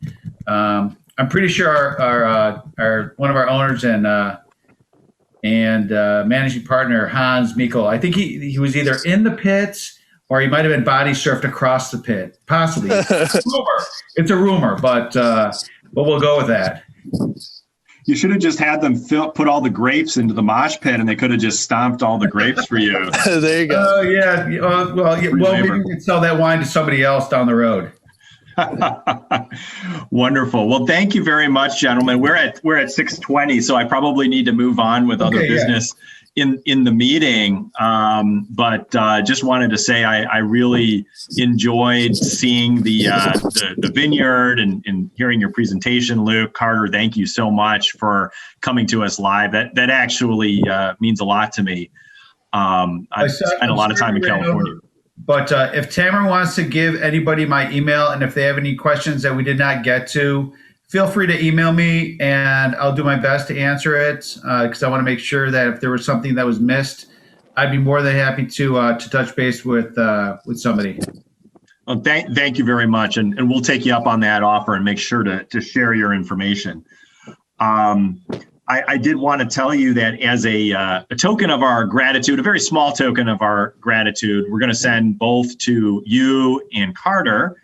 I'm pretty sure our one of our owners and managing partner, Hans Mikkel, I think he was either in the pits or he might have been body surfed across the pit, possibly. It's a rumor, but we'll go with that. You should have just had them put all the grapes into the mosh pit, and they could have just stomped all the grapes for you. There you go. Oh yeah. Well, maybe we can sell that wine to somebody else down the road. Wonderful. Well, thank you very much, gentlemen. We're at 6:20, so I probably need to move on with other business in the meeting. But just wanted to say I really enjoyed seeing the vineyard and hearing your presentation, Luke. Carter, thank you so much for coming to us live. That actually means a lot to me. I've spent a lot of time in California. But if Tamara wants to give anybody my email, and if they have any questions that we did not get to, feel free to email me, and I'll do my best to answer it, because I want to make sure that if there was something that was missed, I'd be more than happy to touch base with somebody. Well, thank you very much, and we'll take you up on that offer and make sure to share your information. I did want to tell you that as a token of our gratitude, a very small token of our gratitude, we're going to send both to you and Carter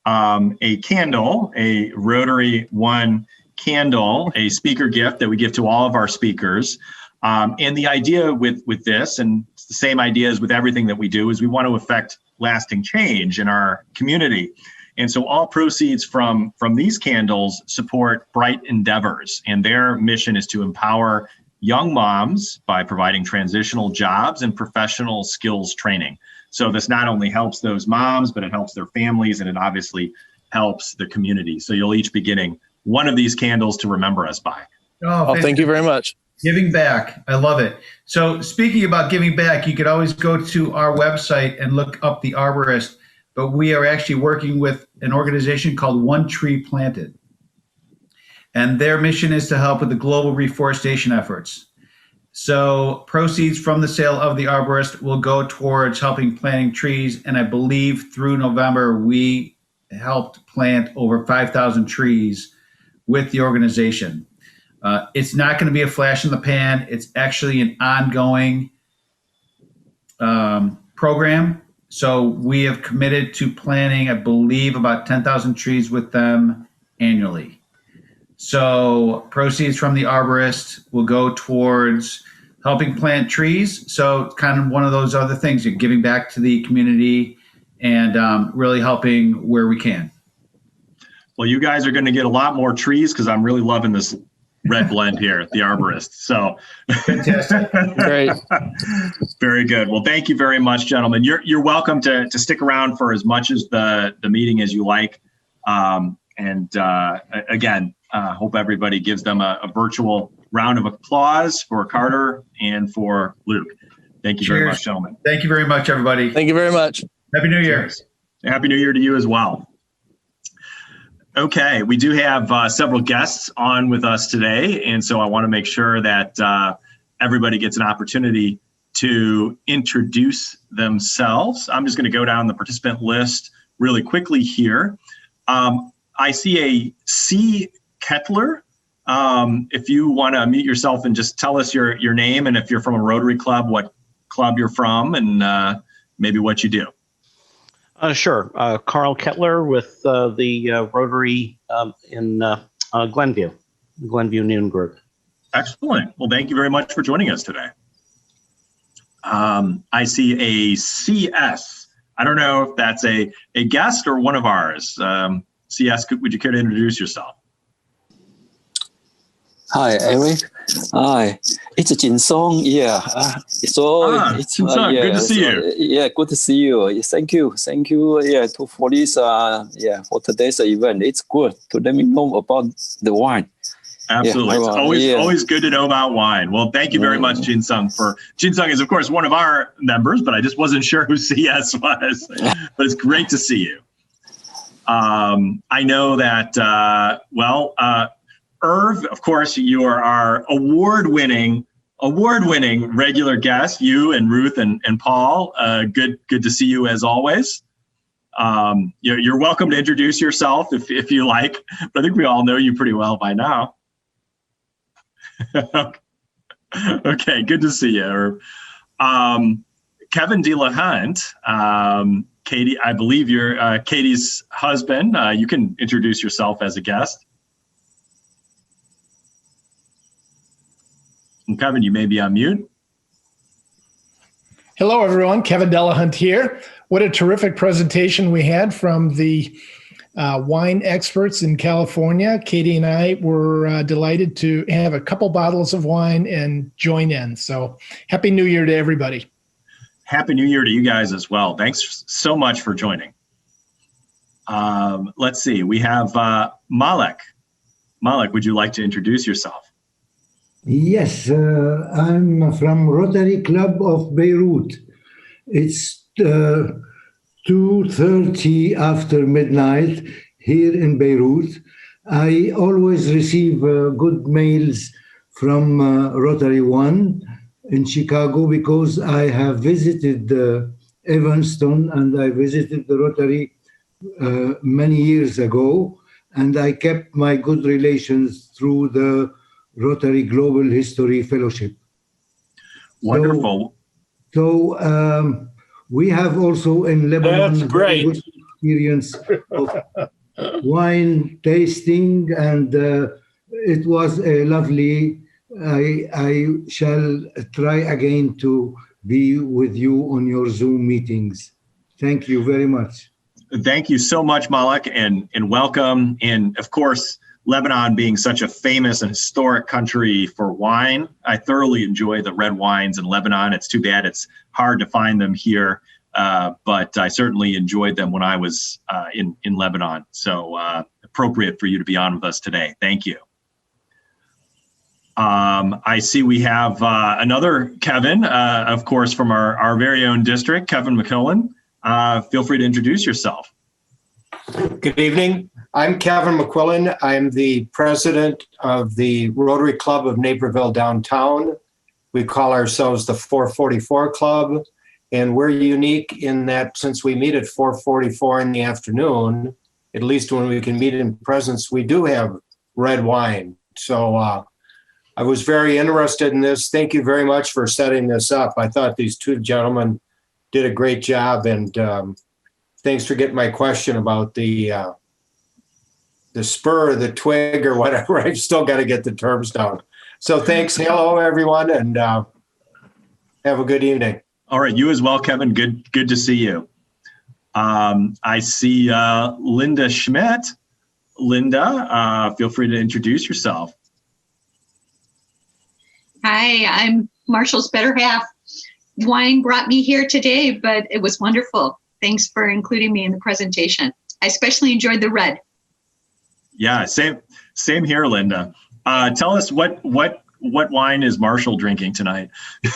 a candle, a Rotary One candle, a speaker gift that we give to all of our speakers. And the idea with this, and it's the same idea as with everything that we do, is we want to affect lasting change in our community. And so all proceeds from these candles support Bright Endeavors, and their mission is to empower young moms by providing transitional jobs and professional skills training. So this not only helps those moms, but it helps their families, and it obviously helps the community. So you'll each be getting one of these candles to remember us by. Oh, thank you very much. Giving back. I love it. So speaking about giving back, you could always go to our website and look up the Arborist, but we are actually working with an organization called One Tree Planted. And their mission is to help with the global reforestation efforts. So proceeds from the sale of the Arborist will go towards helping planting trees. And I believe through November, we helped plant over 5,000 trees with the organization. It's not going to be a flash in the pan. It's actually an ongoing program. So we have committed to planting, I believe, about 10,000 trees with them annually. So proceeds from the Arborist will go towards helping plant trees. So it's kind of one of those other things, you're giving back to the community and really helping where we can. Well, you guys are going to get a lot more trees because I'm really loving this red blend here at the Arborist. So fantastic. Great. Very good. Well, thank you very much, gentlemen. You're welcome to stick around for as much as the meeting as you like. Again, hope everybody gives them a virtual round of applause for Carter and for Luke. Thank you very much, gentlemen. Thank you very much, everybody. Thank you very much. Happy New Year. Cheers. Happy New Year to you as well. Okay, we do have several guests on with us today, and so I want to make sure that everybody gets an opportunity to introduce themselves. I'm just going to go down the participant list really quickly here. I see a C. Kettler. If you want to unmute yourself and just tell us your name, and if you're from a Rotary Club, what club you're from, and maybe what you do. Sure. Carl Kettler with the Rotary in Glenview Noon Group. Excellent. Well, thank you very much for joining us today. I see a CS. I don't know if that's a guest or one of ours. CS, would you care to introduce yourself? Hi, Eric. Hi, it's Jin Song. Yeah. It's Jin Song, good to see you. Yeah, good to see you. Thank you. Yeah, for this. For today's event, it's good to let me know about the wine. Absolutely. Yeah, it's always good to know about wine. Well, thank you very much, Jin Sung. Jin Sung is, of course, one of our members, but I just wasn't sure who CS was. But it's great to see you. I know that, Irv, of course, you are our award-winning regular guest. You and Ruth and Paul. Good to see you as always. You're welcome to introduce yourself if you like. But I think we all know you pretty well by now. Okay, good to see you. Kevin DeLahunt, Katie, I believe you're Katie's husband. You can introduce yourself as a guest. And Kevin, you may be on mute. Hello, everyone. Kevin DeLahunt here. What a terrific presentation we had from the wine experts in California. Katie and I were delighted to have a couple bottles of wine and join in. So Happy New Year to everybody. Happy New Year to you guys as well. Thanks so much for joining. Let's see. We have Malek. Malek, would you like to introduce yourself? Yes, I'm from Rotary Club of Beirut. It's 2:30 after midnight here in Beirut. I always receive good mails from Rotary One in Chicago because I have visited Evanston and I visited the Rotary many years ago, and I kept my good relations through the Rotary Global History Fellowship. Wonderful. So we have also in Lebanon That's great. good experience of wine tasting, and it was a lovely. I shall try again to be with you on your Zoom meetings. Thank you very much. Thank you so much, Malek, and welcome. And of course, Lebanon being such a famous and historic country for wine, I thoroughly enjoy the red wines in Lebanon. It's too bad it's hard to find them here, but I certainly enjoyed them when I was in Lebanon. So appropriate for you to be on with us today. Thank you. I see we have another Kevin, of course, from our very own district, Kevin McQuillan. Feel free to introduce yourself. Good evening. I'm Kevin McQuillan. I'm the president of the Rotary Club of Naperville Downtown. We call ourselves the 444 Club, and we're unique in that since we meet at 444 in the afternoon, at least when we can meet in presence, we do have red wine. So I was very interested in this. Thank you very much for setting this up. I thought these two gentlemen did a great job, and thanks for getting my question about the spur or the twig or whatever. I've still got to get the terms down. So thanks. Hello, everyone, and have a good evening. All right. You as well, Kevin. Good to see you. I see Linda Schmidt. Linda, feel free to introduce yourself. Hi, I'm Marshall's better half. Wine brought me here today, but it was wonderful. Thanks for including me in the presentation. I especially enjoyed the red. Yeah, same here, Linda. Tell us what wine is Marshall drinking tonight?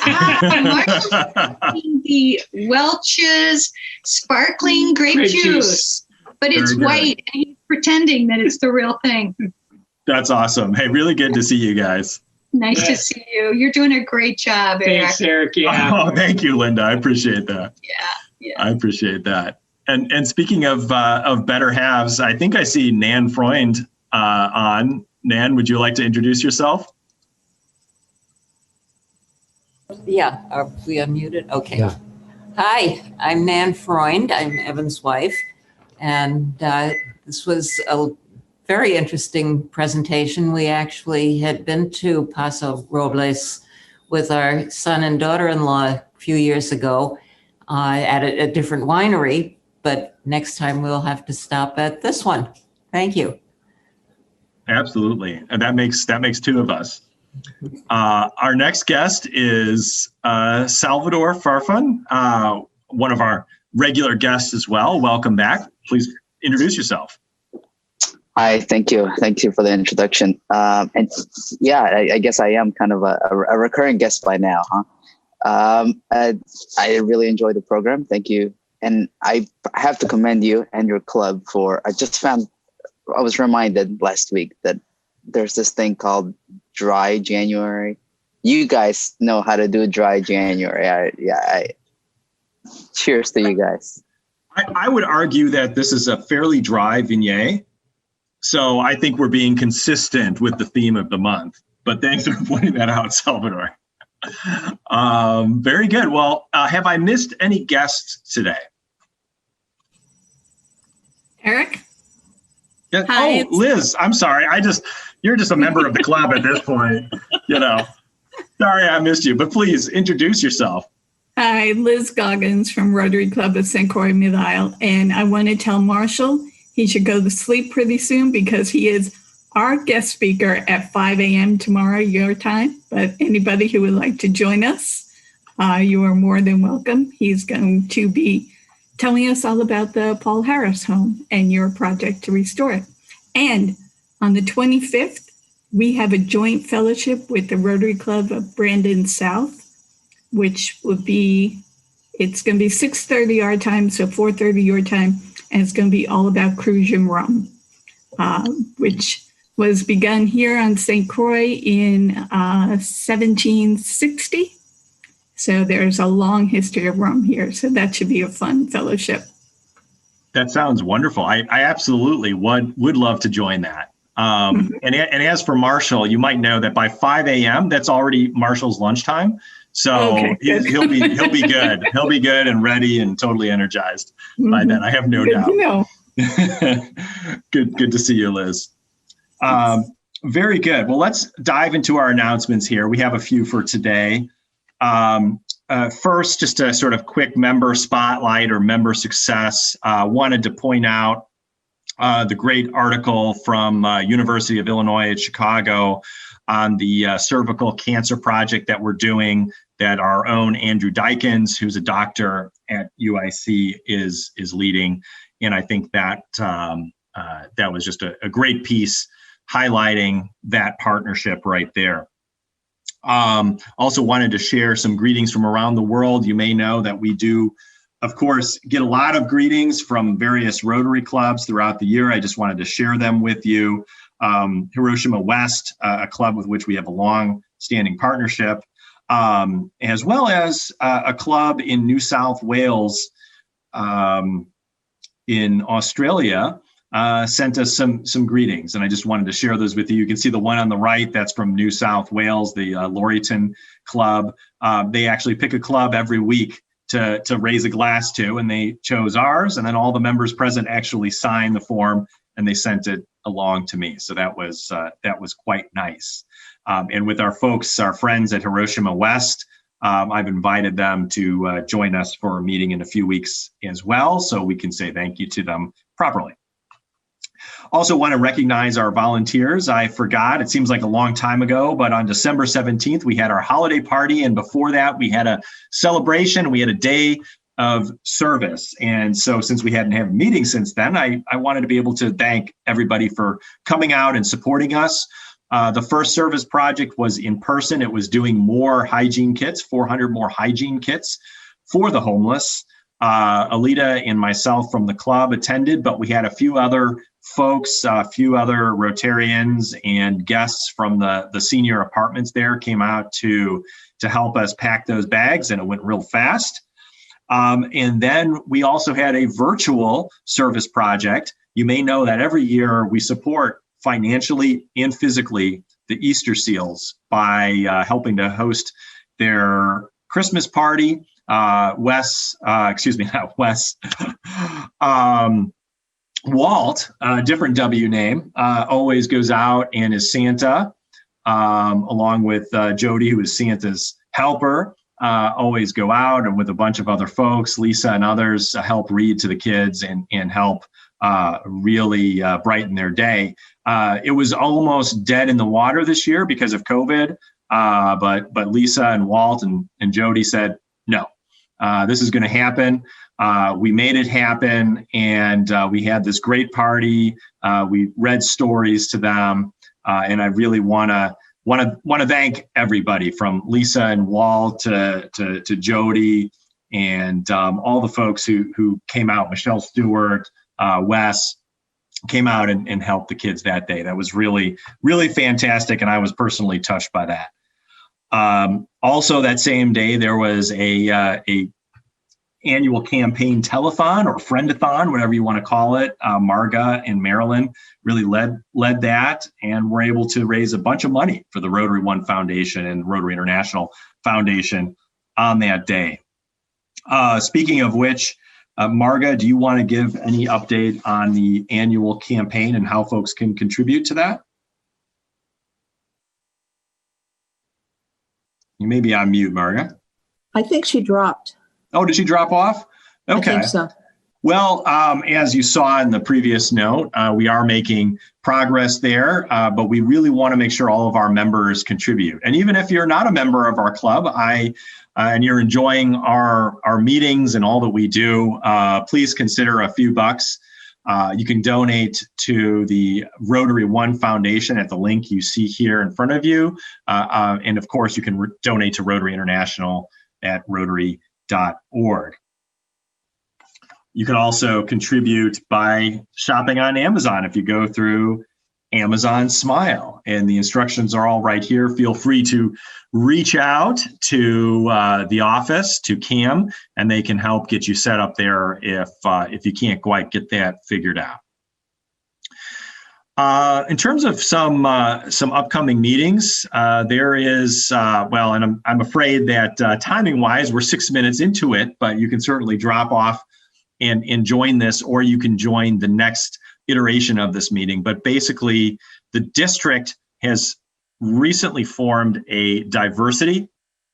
Marshall's drinking the Welch's sparkling grape juice, but it's white, and he's pretending that it's the real thing. That's awesome. Hey, really good to see you guys. Nice to see you. You're doing a great job, Eric. Thanks, Eric. Yeah. Oh, thank you, Linda. I appreciate that. Yeah. I appreciate that. And speaking of better halves, I think I see Nan Freund on. Nan, would you like to introduce yourself? Yeah, are we unmuted? Okay. Yeah. Hi, I'm Nan Freund. I'm Evan's wife. And this was a very interesting presentation. We actually had been to Paso Robles with our son and daughter-in-law a few years ago at a different winery, but next time we'll have to stop at this one. Thank you. Absolutely. And that makes two of us. Our next guest is Salvador Farfan, one of our regular guests as well. Welcome back. Please introduce yourself. Hi, thank you. Thank you for the introduction. And yeah, I guess I am kind of a recurring guest by now, huh? I really enjoy the program. Thank you. And I have to commend you and your club I was reminded last week that there's this thing called Dry January. You guys know how to do Dry January. Cheers to you guys. I would argue that this is a fairly dry vignette. So I think we're being consistent with the theme of the month. But thanks for pointing that out, Salvador. Very good. Well, have I missed any guests today? Eric? Yeah. Hi, Oh, Liz, I'm sorry. You're just a member of the club at this point. Sorry I missed you, but please introduce yourself. Hi, Liz Goggins from Rotary Club of St. Croix Mid-Isle. And I want to tell Marshall he should go to sleep pretty soon because he is our guest speaker at 5 a.m. tomorrow, your time. But anybody who would like to join us, you are more than welcome. He's going to be telling us all about the Paul Harris home and your project to restore it. And on the 25th, we have a joint fellowship with the Rotary Club of Brandon South, which would be, it's going to be 6:30 our time, so 4:30 your time, and it's going to be all about Crucian rum, which was begun here on St. Croix in 1760. So there's a long history of rum here, so that should be a fun fellowship. That sounds wonderful. I absolutely would love to join that. And as for Marshall, you might know that by 5 a.m. that's already Marshall's lunchtime. So Okay, he'll be good. He'll be good and ready and totally energized by then. I have no Good doubt. to know. Good to see you, Liz. Very good. Well, let's dive into our announcements here. We have a few for today. First, just a sort of quick member spotlight or member success. Wanted to point out the great article from University of Illinois at Chicago on the cervical cancer project that we're doing, that our own Andrew Dykins, who's a doctor at UIC, is leading. And I think that that was just a great piece highlighting that partnership right there. Also wanted to share some greetings from around the world. You may know that we do, of course, get a lot of greetings from various Rotary clubs throughout the year. I just wanted to share them with you. Hiroshima West, a club with which we have a long-standing partnership, as well as a club in New South Wales in Australia, sent us some greetings, and I just wanted to share those with you. You can see the one on the right, that's from New South Wales, the Laurieton Club. They actually pick a club every week to raise a glass to, and they chose ours, and then all the members present actually signed the form, and they sent it along to me. So that was quite nice. And with our folks, our friends at Hiroshima West, I've invited them to join us for a meeting in a few weeks as well, so we can say thank you to them properly. Also want to recognize our volunteers. I forgot, it seems like a long time ago, but on December 17th, we had our holiday party. And before that, we had a celebration. We had a day of service. And so since we hadn't had a meeting since then, I wanted to be able to thank everybody for coming out and supporting us. The first service project was in person. It was doing more hygiene kits, 400 more hygiene kits for the homeless. Alita and myself from the club attended, but we had a few other folks, a few other Rotarians and guests from the senior apartments there came out to help us pack those bags, and it went real fast. And then we also had a virtual service project. You may know that every year we support financially and physically the Easter Seals by helping to host their Christmas party. Walt, a different W name, always goes out and is Santa, along with Jody, who is Santa's helper. Always go out and with a bunch of other folks, Lisa and others, help read to the kids and help really brighten their day. It was almost dead in the water this year because of COVID, but Lisa and Walt and Jody said, no, this is going to happen. We made it happen, and we had this great party. We read stories to them, and I really want to thank everybody from Lisa and Walt to Jody and all the folks who came out. Michelle Stewart, Wes came out and helped the kids that day. That was really, really fantastic, and I was personally touched by that. Also, that same day there was a annual campaign telethon or friendathon, whatever you want to call it. Marga and Marilyn really led that, and were able to raise a bunch of money for the Rotary One Foundation and Rotary International Foundation on that day. Speaking of which, Marga, do you want to give any update on the annual campaign and how folks can contribute to that? You may be on mute, Marga. I think she dropped. Oh, did she drop off? Okay. I think so. Well, as you saw in the previous note, we are making progress there, but we really want to make sure all of our members contribute. And even if you're not a member of our club, and you're enjoying our meetings and all that we do, please consider a few bucks. You can donate to the Rotary One Foundation at the link you see here in front of you. And of course, you can donate to Rotary International at Rotary.org. You can also contribute by shopping on Amazon. If you go through Amazon Smile, and the instructions are all right here. Feel free to reach out to the office, to Cam, and they can help get you set up there if you can't quite get that figured out. In terms of some upcoming meetings, there is, and I'm afraid that timing-wise, we're 6 minutes into it, but you can certainly drop off and join this, or you can join the next iteration of this meeting. But basically, the district has recently formed a diversity,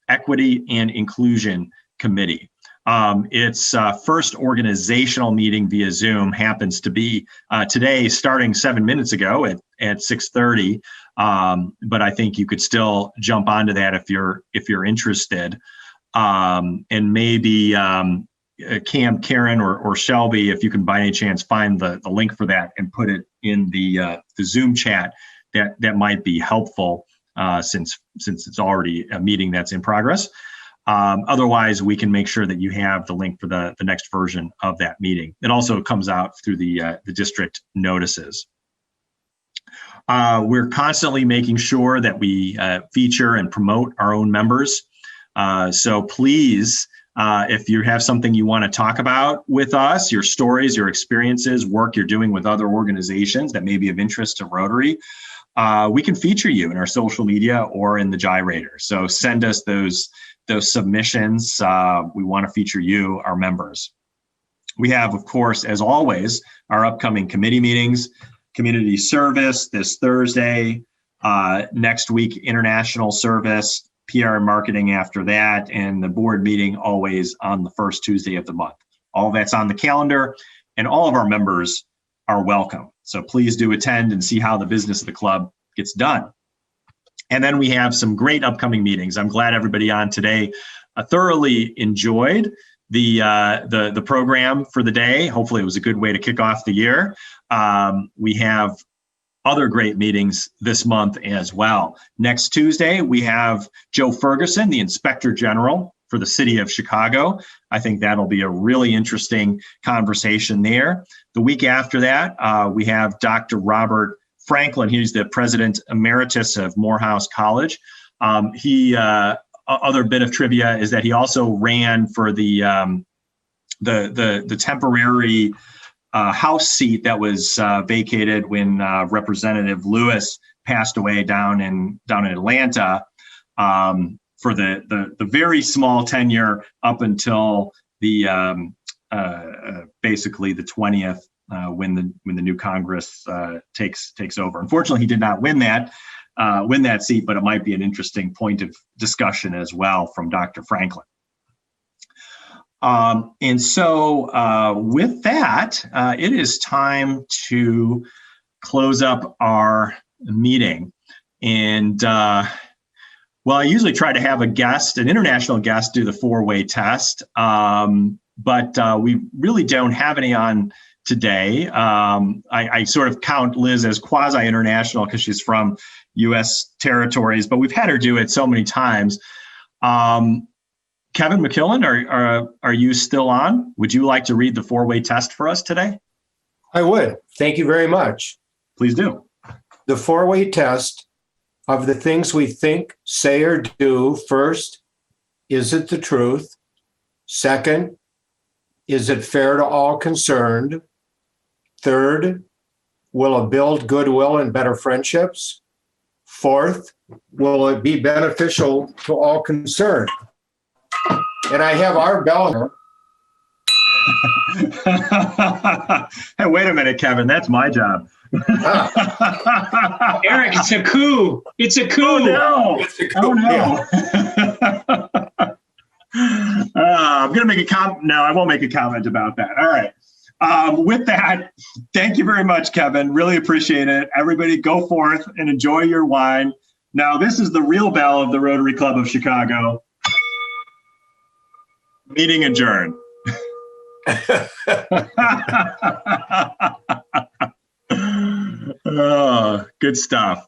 equity, and inclusion committee. Its first organizational meeting via Zoom happens to be today, starting 7 minutes ago at 6:30. But I think you could still jump onto that if you're interested, and maybe Cam, Karen, or Shelby, if you can by any chance find the link for that and put it in the Zoom chat, that might be helpful since it's already a meeting that's in progress. Otherwise, we can make sure that you have the link for the next version of that meeting. It also comes out through the district notices. We're constantly making sure that we feature and promote our own members. So please, if you have something you want to talk about with us, your stories, your experiences, work you're doing with other organizations that may be of interest to Rotary, we can feature you in our social media or in the gyrator. So send us those submissions. We want to feature you, our members. We have, of course, as always, our upcoming committee meetings, community service this Thursday, next week, international service, PR and marketing after that, and the board meeting always on the first Tuesday of the month. All that's on the calendar, and all of our members are welcome. So please do attend and see how the business of the club gets done. And then we have some great upcoming meetings. I'm glad everybody on today thoroughly enjoyed the program for the day. Hopefully it was a good way to kick off the year. We have other great meetings this month as well. Next Tuesday, we have Joe Ferguson, the Inspector General for the City of Chicago. I think that'll be a really interesting conversation there. The week after that, we have Dr. Robert Franklin. He's the President Emeritus of Morehouse College. Other bit of trivia is that he also ran for the temporary House seat that was vacated when Representative Lewis passed away down in Atlanta, for the very small tenure up until the basically the 20th when the new Congress takes over. Unfortunately, he did not win that seat, but it might be an interesting point of discussion as well from Dr. Franklin. And so with that, it is time to close up our meeting. And well, I usually try to have an international guest, do the four-way test, but we really don't have any on today. I sort of count Liz as quasi-international because she's from U.S. territories, but we've had her do it so many times. Kevin McKillen, are you still on? Would you like to read the four-way test for us today? I would. Thank you very much. Please do. The four-way test of the things we think, say, or do. First, is it the truth? Second, is it fair to all concerned? Third, will it build goodwill and better friendships? Fourth, will it be beneficial to all concerned? And I have our bell. Hey, wait a minute, Kevin. That's my job. Eric, it's a coup. It's a coup. Oh, no. It's a coup. Oh, no. I'm going to make a comment. No, I won't make a comment about that. All right. With that, thank you very much, Kevin. Really appreciate it. Everybody go forth and enjoy your wine. Now, this is the real bell of the Rotary Club of Chicago. Meeting adjourned. Oh, good stuff.